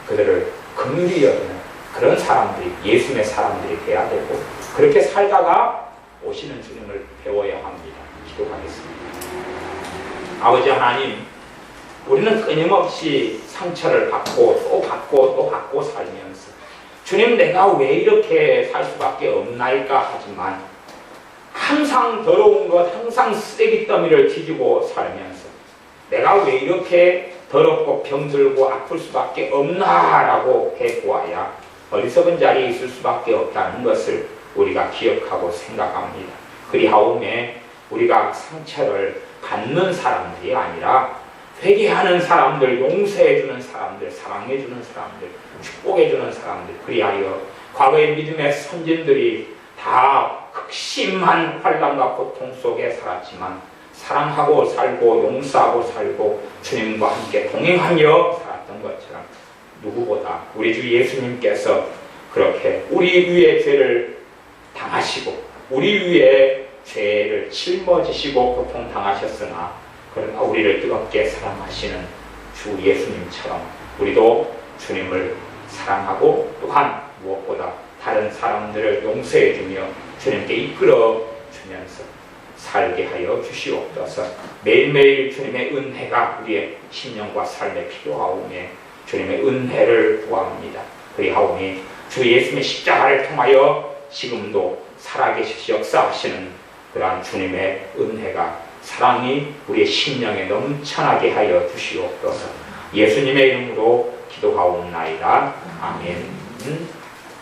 그들을 긍휼히 여기는 그런 사람들이 예수님의 사람들이 돼야 되고, 그렇게 살다가 오시는 주님을 배워야 합니다. 기도하겠습니다. 아버지 하나님, 우리는 끊임없이 상처를 받고 또 받고 또 받고 살면서 주님 내가 왜 이렇게 살 수밖에 없나이까 하지만 항상 더러운 것, 항상 쓰레기 더미를 뒤지고 살면서 내가 왜 이렇게 더럽고 병들고 아플 수밖에 없나라고 해보아야 어리석은 자리에 있을 수밖에 없다는 것을 우리가 기억하고 생각합니다. 그리하오매 우리가 상처를 받는 사람들이 아니라 회개하는 사람들, 용서해주는 사람들, 사랑해주는 사람들, 축복해주는 사람들, 그리하여 과거의 믿음의 선진들이 다 극심한 환난과 고통 속에 살았지만 사랑하고 살고 용서하고 살고 주님과 함께 동행하며 살았던 것처럼 누구보다 우리 주 예수님께서 그렇게 우리 위에 죄를 당하시고 우리 위에 죄를 짊어지시고 고통당하셨으나 그러나 우리를 뜨겁게 사랑하시는 주 예수님처럼 우리도 주님을 사랑하고 또한 무엇보다 다른 사람들을 용서해주며 주님께 이끌어 주면서 살게 하여 주시옵소서. 매일매일 주님의 은혜가 우리의 심령과 삶에 필요하오매 주님의 은혜를 구합니다. 그리하오니 주 예수님의 십자가를 통하여 지금도 살아계시시 역사하시는 그러한 주님의 은혜가 사랑이 우리의 심령에 넘쳐나게 하여 주시옵소서. 예수님의 이름으로 기도하옵나이다. 아멘.